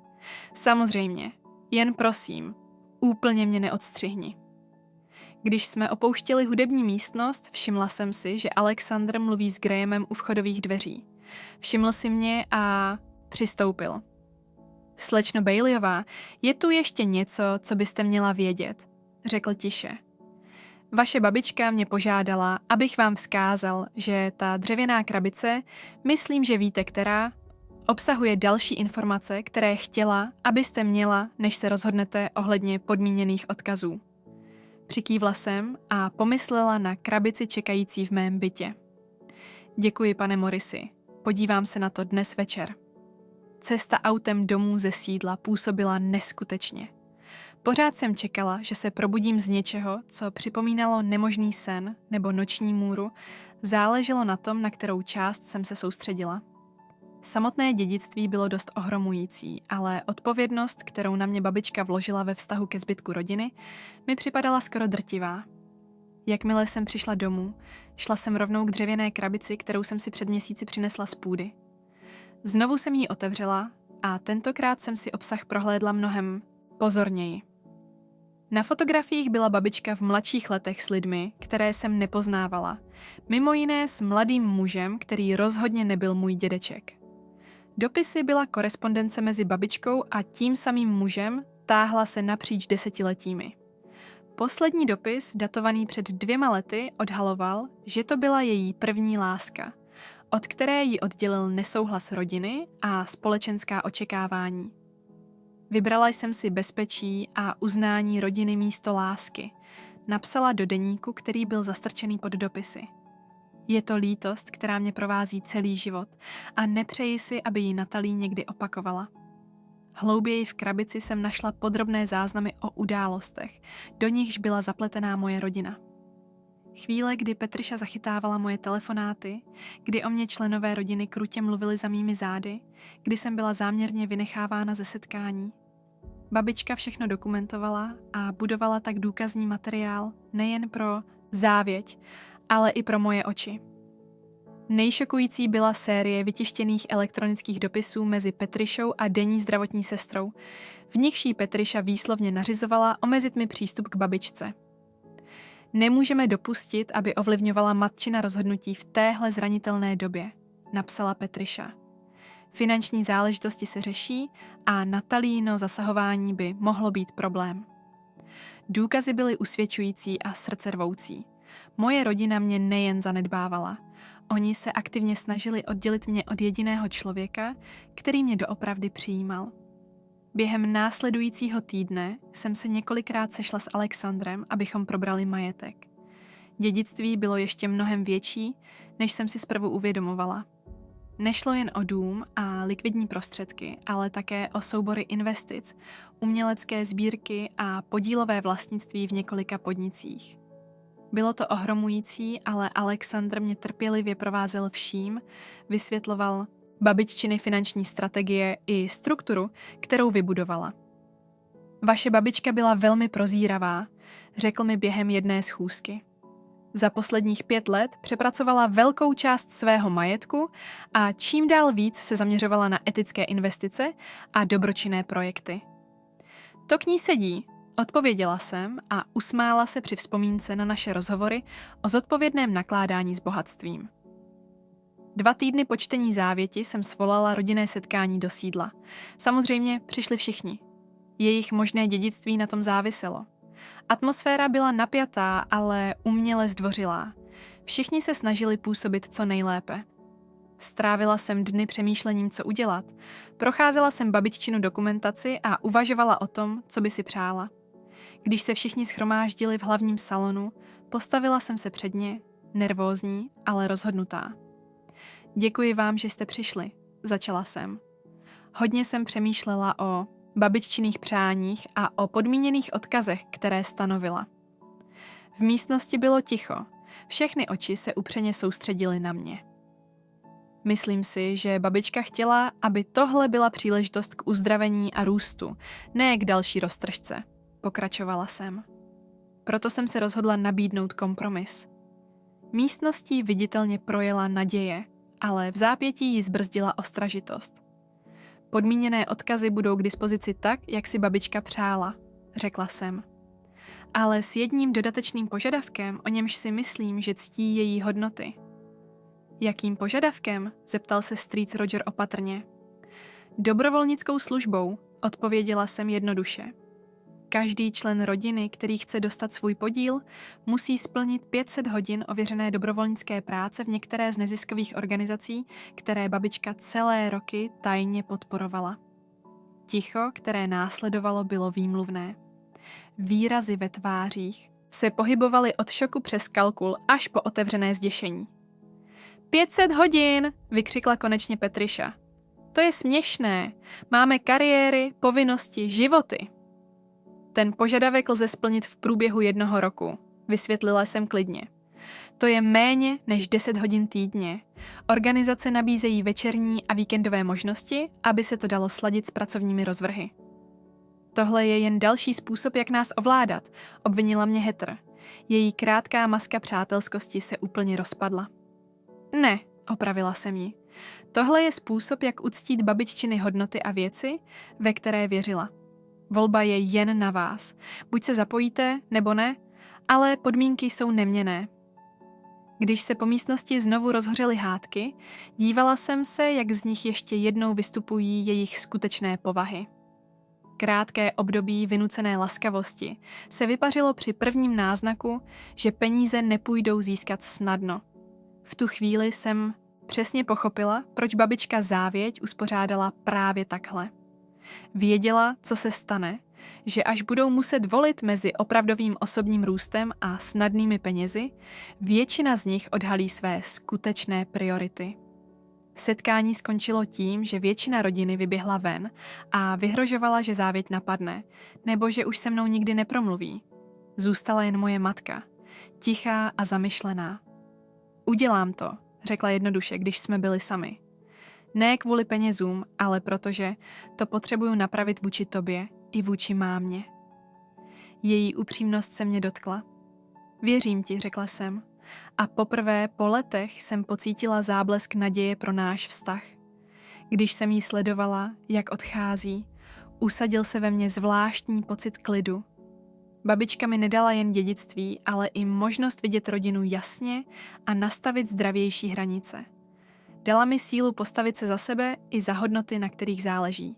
Samozřejmě, jen prosím, úplně mě neodstřihni. Když jsme opouštěli hudební místnost, všimla jsem si, že Alexander mluví s Grahamem u vchodových dveří. Všiml si mě a přistoupil. Slečno Baileyová, je tu ještě něco, co byste měla vědět, řekl tiše. Vaše babička mě požádala, abych vám vzkázal, že ta dřevěná krabice, myslím, že víte která, obsahuje další informace, které chtěla, abyste měla, než se rozhodnete ohledně podmíněných odkazů. Přikývla jsem a pomyslela na krabici čekající v mém bytě. Děkuji, pane Morrisi, podívám se na to dnes večer. Cesta autem domů ze sídla působila neskutečně. Pořád jsem čekala, že se probudím z něčeho, co připomínalo nemožný sen nebo noční můru, záleželo na tom, na kterou část jsem se soustředila. Samotné dědictví bylo dost ohromující, ale odpovědnost, kterou na mě babička vložila ve vztahu ke zbytku rodiny, mi připadala skoro drtivá. Jakmile jsem přišla domů, šla jsem rovnou k dřevěné krabici, kterou jsem si před měsíci přinesla z půdy. Znovu jsem ji otevřela a tentokrát jsem si obsah prohlédla mnohem pozorněji. Na fotografiích byla babička v mladších letech s lidmi, které jsem nepoznávala. Mimo jiné s mladým mužem, který rozhodně nebyl můj dědeček. Dopisy byla korespondence mezi babičkou a tím samým mužem, táhla se napříč desetiletími. Poslední dopis, datovaný před 2 lety, odhaloval, že to byla její první láska, od které ji oddělil nesouhlas rodiny a společenská očekávání. Vybrala jsem si bezpečí a uznání rodiny místo lásky, napsala do deníku, který byl zastrčený pod dopisy. Je to lítost, která mě provází celý život a nepřeji si, aby ji Natalie někdy opakovala. Hlouběji v krabici jsem našla podrobné záznamy o událostech, do nichž byla zapletená moje rodina. Chvíle, kdy Petriša zachytávala moje telefonáty, kdy o mě členové rodiny krutě mluvili za mými zády, kdy jsem byla záměrně vynechávána ze setkání. Babička všechno dokumentovala a budovala tak důkazní materiál nejen pro závěť, ale i pro moje oči. Nejšokující byla série vytištěných elektronických dopisů mezi Petrišou a denní zdravotní sestrou, v nichž jí Petriša výslovně nařizovala omezit mi přístup k babičce. Nemůžeme dopustit, aby ovlivňovala matčina rozhodnutí v téhle zranitelné době, napsala Petriša. Finanční záležitosti se řeší a Natalíno zasahování by mohlo být problém. Důkazy byly usvědčující a srdcervoucí. Moje rodina mě nejen zanedbávala. Oni se aktivně snažili oddělit mě od jediného člověka, který mě doopravdy přijímal. Během následujícího týdne jsem se několikrát sešla s Alexandrem, abychom probrali majetek. Dědictví bylo ještě mnohem větší, než jsem si zprvu uvědomovala. Nešlo jen o dům a likvidní prostředky, ale také o soubory investic, umělecké sbírky a podílové vlastnictví v několika podnicích. Bylo to ohromující, ale Alexandr mě trpělivě provázel vším, vysvětloval babiččiny finanční strategie i strukturu, kterou vybudovala. Vaše babička byla velmi prozíravá, řekl mi během jedné schůzky. Za posledních 5 let přepracovala velkou část svého majetku a čím dál víc se zaměřovala na etické investice a dobročinné projekty. To k ní sedí, odpověděla jsem a usmála se při vzpomínce na naše rozhovory o zodpovědném nakládání s bohatstvím. 2 týdny po čtení závěti jsem svolala rodinné setkání do sídla. Samozřejmě přišli všichni. Jejich možné dědictví na tom záviselo. Atmosféra byla napjatá, ale uměle zdvořilá. Všichni se snažili působit co nejlépe. Strávila jsem dny přemýšlením, co udělat. Procházela jsem babiččinu dokumentaci a uvažovala o tom, co by si přála. Když se všichni shromáždili v hlavním salonu, postavila jsem se před ně, nervózní, ale rozhodnutá. Děkuji vám, že jste přišli, začala jsem. Hodně jsem přemýšlela o babiččinných přáních a o podmíněných odkazech, které stanovila. V místnosti bylo ticho, všechny oči se upřeně soustředily na mě. Myslím si, že babička chtěla, aby tohle byla příležitost k uzdravení a růstu, ne k další roztržce, pokračovala jsem. Proto jsem se rozhodla nabídnout kompromis. Místností viditelně projela naděje, ale v zápětí ji zbrzdila ostražitost. Podmíněné odkazy budou k dispozici tak, jak si babička přála, řekla jsem. Ale s jedním dodatečným požadavkem, o němž si myslím, že ctí její hodnoty. Jakým požadavkem? Zeptal se strýc Roger opatrně. Dobrovolnickou službou, odpověděla jsem jednoduše. Každý člen rodiny, který chce dostat svůj podíl, musí splnit 500 hodin ověřené dobrovolnické práce v některé z neziskových organizací, které babička celé roky tajně podporovala. Ticho, které následovalo, bylo výmluvné. Výrazy ve tvářích se pohybovaly od šoku přes kalkul až po otevřené zděšení. 500 hodin, vykřikla konečně Petriša. To je směšné. Máme kariéry, povinnosti, životy. Ten požadavek lze splnit v průběhu 1 roku, vysvětlila jsem klidně. To je méně než 10 hodin týdně. Organizace nabízejí večerní a víkendové možnosti, aby se to dalo sladit s pracovními rozvrhy. Tohle je jen další způsob, jak nás ovládat, obvinila mě Heather. Její krátká maska přátelskosti se úplně rozpadla. Ne, opravila jsem ji. Tohle je způsob, jak uctít babiččiny hodnoty a věci, ve které věřila. Volba je jen na vás. Buď se zapojíte, nebo ne, ale podmínky jsou neměnné. Když se po místnosti znovu rozhořely hádky, dívala jsem se, jak z nich ještě jednou vystupují jejich skutečné povahy. Krátké období vynucené laskavosti se vypařilo při prvním náznaku, že peníze nepůjdou získat snadno. V tu chvíli jsem přesně pochopila, proč babička závěť uspořádala právě takhle. Věděla, co se stane, že až budou muset volit mezi opravdovým osobním růstem a snadnými penězi, většina z nich odhalí své skutečné priority. Setkání skončilo tím, že většina rodiny vyběhla ven a vyhrožovala, že závěť napadne, nebo že už se mnou nikdy nepromluví. Zůstala jen moje matka, tichá a zamyšlená. Udělám to, řekla jednoduše, když jsme byli sami. Ne kvůli penězům, ale protože to potřebuju napravit vůči tobě i vůči mámě. Její upřímnost se mě dotkla. Věřím ti, řekla jsem. A poprvé po letech jsem pocítila záblesk naděje pro náš vztah. Když jsem jí sledovala, jak odchází, usadil se ve mně zvláštní pocit klidu. Babička mi nedala jen dědictví, ale i možnost vidět rodinu jasně a nastavit zdravější hranice. Dala mi sílu postavit se za sebe i za hodnoty, na kterých záleží.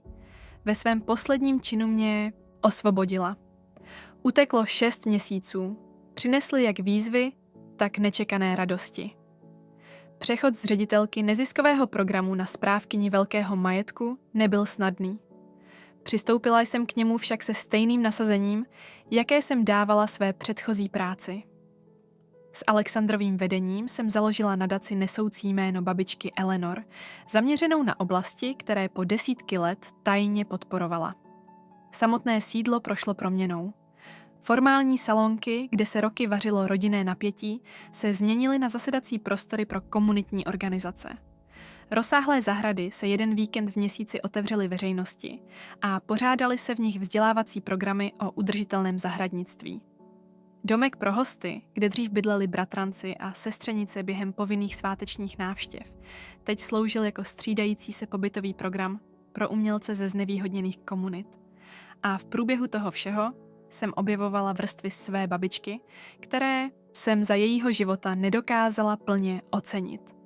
Ve svém posledním činu mě osvobodila. Uteklo 6 měsíců. Přinesly jak výzvy, tak nečekané radosti. Přechod z ředitelky neziskového programu na správkyni velkého majetku nebyl snadný. Přistoupila jsem k němu však se stejným nasazením, jaké jsem dávala své předchozí práci. S Alexandrovým vedením jsem založila nadaci nesoucí jméno babičky Eleanor, zaměřenou na oblasti, které po desítky let tajně podporovala. Samotné sídlo prošlo proměnou. Formální salonky, kde se roky vařilo rodinné napětí, se změnily na zasedací prostory pro komunitní organizace. Rozsáhlé zahrady se jeden víkend v měsíci otevřely veřejnosti a pořádaly se v nich vzdělávací programy o udržitelném zahradnictví. Domek pro hosty, kde dřív bydleli bratranci a sestřenice během povinných svátečních návštěv, teď sloužil jako střídající se pobytový program pro umělce ze znevýhodněných komunit. A v průběhu toho všeho jsem objevovala vrstvy své babičky, které jsem za jejího života nedokázala plně ocenit.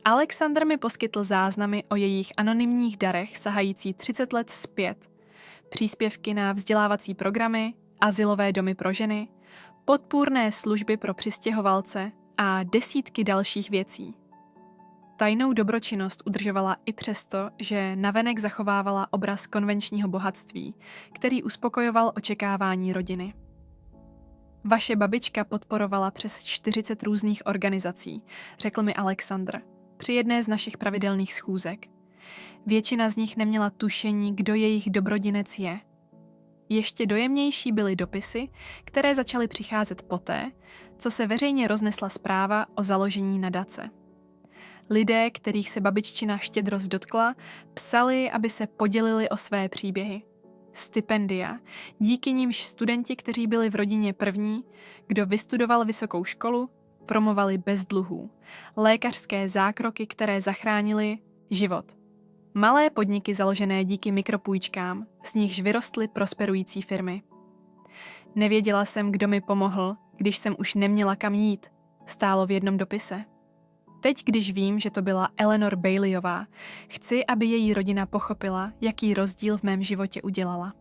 Alexandr mi poskytl záznamy o jejich anonymních darech sahající 30 let zpět, příspěvky na vzdělávací programy, azylové domy pro ženy, podpůrné služby pro přistěhovalce a desítky dalších věcí. Tajnou dobročinnost udržovala i přesto, že navenek zachovávala obraz konvenčního bohatství, který uspokojoval očekávání rodiny. Vaše babička podporovala přes 40 různých organizací, řekl mi Alexandr, při jedné z našich pravidelných schůzek. Většina z nich neměla tušení, kdo jejich dobrodinec je. Ještě dojemnější byly dopisy, které začaly přicházet poté, co se veřejně roznesla zpráva o založení nadace. Lidé, kterých se babiččina štědrost dotkla, psali, aby se podělili o své příběhy. Stipendia, díky nimž studenti, kteří byli v rodině první, kdo vystudoval vysokou školu, promovali bez dluhů. Lékařské zákroky, které zachránily život. Malé podniky založené díky mikropůjčkám, z nichž vyrostly prosperující firmy. Nevěděla jsem, kdo mi pomohl, když jsem už neměla kam jít, stálo v jednom dopise. Teď, když vím, že to byla Eleanor Baileyová, chci, aby její rodina pochopila, jaký rozdíl v mém životě udělala.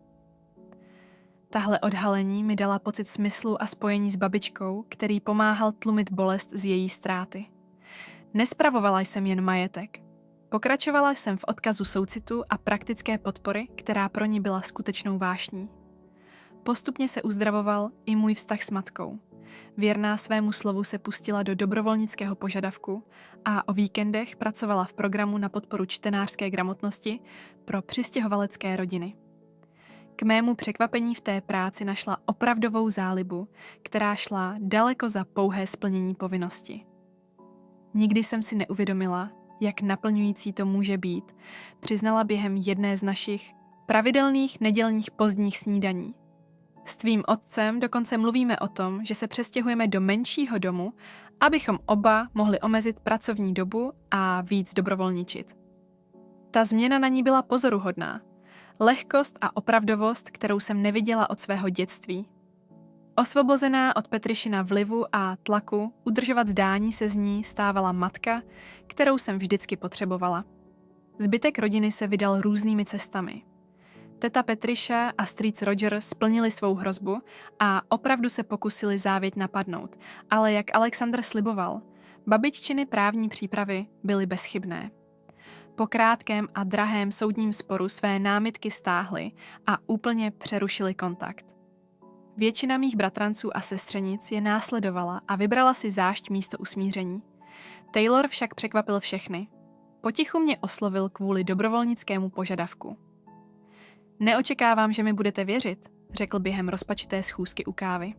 Tahle odhalení mi dala pocit smyslu a spojení s babičkou, který pomáhal tlumit bolest z její ztráty. Nespravovala jsem jen majetek. Pokračovala jsem v odkazu soucitu a praktické podpory, která pro ní byla skutečnou vášní. Postupně se uzdravoval i můj vztah s matkou. Věrná svému slovu se pustila do dobrovolnického požadavku a o víkendech pracovala v programu na podporu čtenářské gramotnosti pro přistěhovalecké rodiny. K mému překvapení v té práci našla opravdovou zálibu, která šla daleko za pouhé splnění povinnosti. Nikdy jsem si neuvědomila, jak naplňující to může být, přiznala během jedné z našich pravidelných nedělních pozdních snídaní. S tvým otcem dokonce mluvíme o tom, že se přestěhujeme do menšího domu, abychom oba mohli omezit pracovní dobu a víc dobrovolničit. Ta změna na ní byla pozoruhodná. Lehkost a opravdovost, kterou jsem neviděla od svého dětství. Osvobozená od Petrišina vlivu a tlaku udržovat zdání se z ní stávala matka, kterou jsem vždycky potřebovala. Zbytek rodiny se vydal různými cestami. Teta Petriša a strýc Roger splnili svou hrozbu a opravdu se pokusili závěť napadnout, ale jak Alexandr sliboval, babiččiny právní přípravy byly bezchybné. Po krátkém a drahém soudním sporu své námitky stáhli a úplně přerušili kontakt. Většina mých bratranců a sestřenic je následovala a vybrala si zášť místo usmíření. Taylor však překvapil všechny. Potichu mě oslovil kvůli dobrovolnickému požadavku. Neočekávám, že mi budete věřit, řekl během rozpačité schůzky u kávy.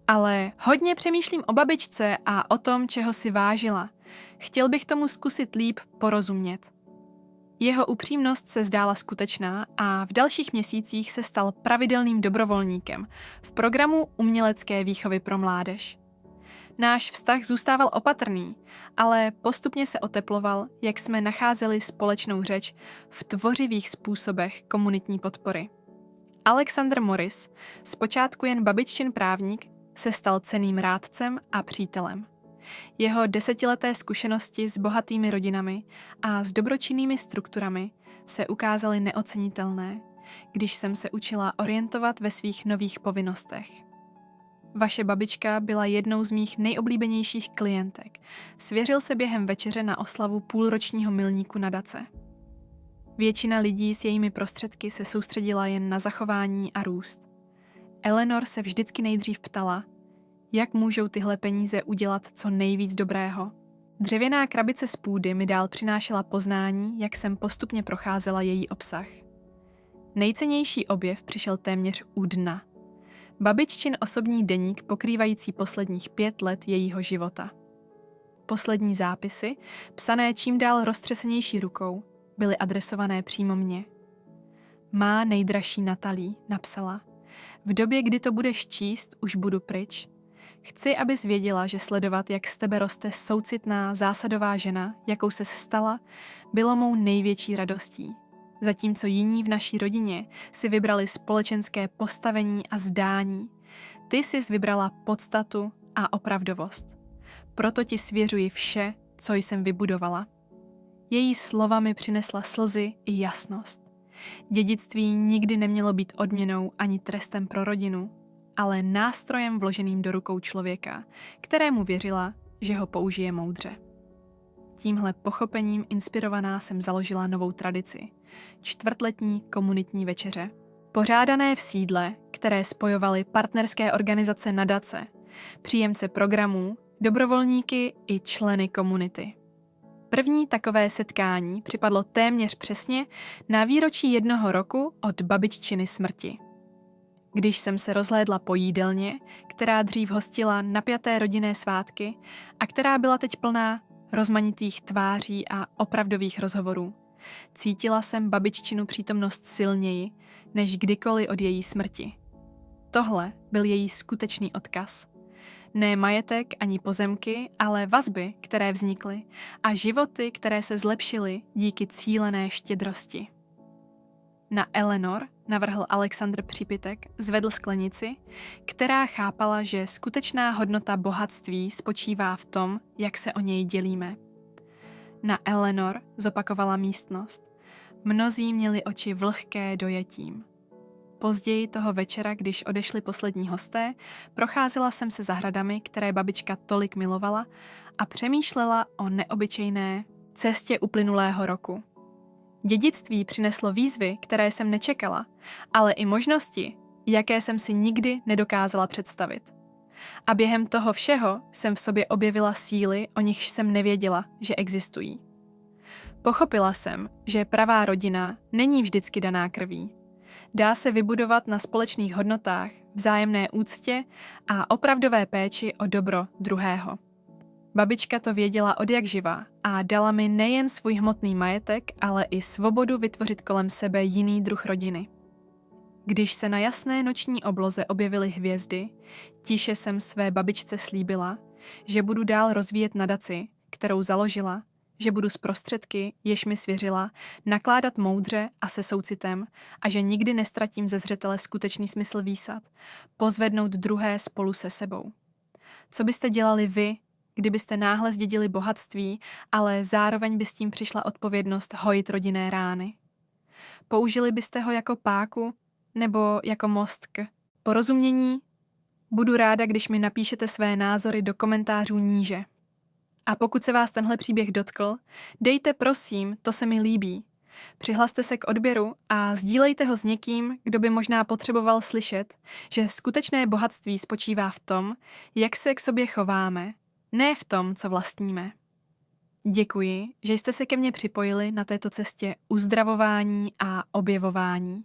Ale hodně přemýšlím o babičce a o tom, čeho si vážila. Chtěl bych tomu zkusit líp porozumět. Jeho upřímnost se zdála skutečná a v dalších měsících se stal pravidelným dobrovolníkem v programu umělecké výchovy pro mládež. Náš vztah zůstával opatrný, ale postupně se oteploval, jak jsme nacházeli společnou řeč v tvořivých způsobech komunitní podpory. Alexander Morris, zpočátku jen babiččin právník, se stal cenným rádcem a přítelem. Jeho desetileté zkušenosti s bohatými rodinami a s dobročinnými strukturami se ukázaly neocenitelné, když jsem se učila orientovat ve svých nových povinnostech. Vaše babička byla jednou z mých nejoblíbenějších klientek. Svěřil se během večeře na oslavu půlročního milníku nadace. Většina lidí s jejími prostředky se soustředila jen na zachování a růst. Eleanor se vždycky nejdřív ptala, jak můžou tyhle peníze udělat co nejvíc dobrého. Dřevěná krabice z půdy mi dál přinášela poznání, jak jsem postupně procházela její obsah. Nejcennější objev přišel téměř u dna. Babiččin osobní deník pokrývající posledních 5 let jejího života. poslední zápisy, psané čím dál roztřesenější rukou, byly adresované přímo mně. Má nejdražší Natalie, napsala. V době, kdy to budeš číst, už budu pryč. Chci, abys věděla, že sledovat, jak z tebe roste soucitná, zásadová žena, jakou ses stala, bylo mou největší radostí. Zatímco jiní v naší rodině si vybrali společenské postavení a zdání, ty jsi vybrala podstatu a opravdovost. Proto ti svěřuji vše, co jsem vybudovala. Její slova mi přinesla slzy i jasnost. Dědictví nikdy nemělo být odměnou ani trestem pro rodinu, ale nástrojem vloženým do rukou člověka, kterému věřila, že ho použije moudře. Tímhle pochopením inspirovaná jsem založila novou tradici. Čtvrtletní komunitní večeře. Pořádané v sídle, které spojovaly partnerské organizace nadace, příjemce programů, dobrovolníky i členy komunity. První takové setkání připadlo téměř přesně na výročí 1 roku od babiččiny smrti. Když jsem se rozhlédla po jídelně, která dřív hostila napjaté rodinné svátky a která byla teď plná rozmanitých tváří a opravdových rozhovorů, cítila jsem babiččinu přítomnost silněji, než kdykoliv od její smrti. Tohle byl její skutečný odkaz. Ne majetek ani pozemky, ale vazby, které vznikly a životy, které se zlepšily díky cílené štědrosti. Na Eleanor navrhl Alexandr Přípitek, zvedl sklenici, která chápala, že skutečná hodnota bohatství spočívá v tom, jak se o něj dělíme. Na Eleanor zopakovala místnost. Mnozí měli oči vlhké dojetím. Později toho večera, když odešli poslední hosté, procházela jsem se zahradami, které babička tolik milovala, a přemýšlela o neobyčejné cestě uplynulého roku. Dědictví přineslo výzvy, které jsem nečekala, ale i možnosti, jaké jsem si nikdy nedokázala představit. A během toho všeho jsem v sobě objevila síly, o nichž jsem nevěděla, že existují. Pochopila jsem, že pravá rodina není vždycky daná krví. Dá se vybudovat na společných hodnotách, vzájemné úctě a opravdové péči o dobro druhého. Babička to věděla odjakživa a dala mi nejen svůj hmotný majetek, ale i svobodu vytvořit kolem sebe jiný druh rodiny. Když se na jasné noční obloze objevily hvězdy, tiše jsem své babičce slíbila, že budu dál rozvíjet nadaci, kterou založila, že budu z prostředky, jež mi svěřila, nakládat moudře a se soucitem a že nikdy nestratím ze zřetele skutečný smysl výsad, pozvednout druhé spolu se sebou. Co byste dělali vy, kdybyste náhle zdědili bohatství, ale zároveň by s tím přišla odpovědnost hojit rodinné rány? Použili byste ho jako páku nebo jako most k porozumění? Budu ráda, když mi napíšete své názory do komentářů níže. A pokud se vás tenhle příběh dotkl, dejte prosím, to se mi líbí. Přihlaste se k odběru a sdílejte ho s někým, kdo by možná potřeboval slyšet, že skutečné bohatství spočívá v tom, jak se k sobě chováme, ne v tom, co vlastníme. Děkuji, že jste se ke mně připojili na této cestě uzdravování a objevování.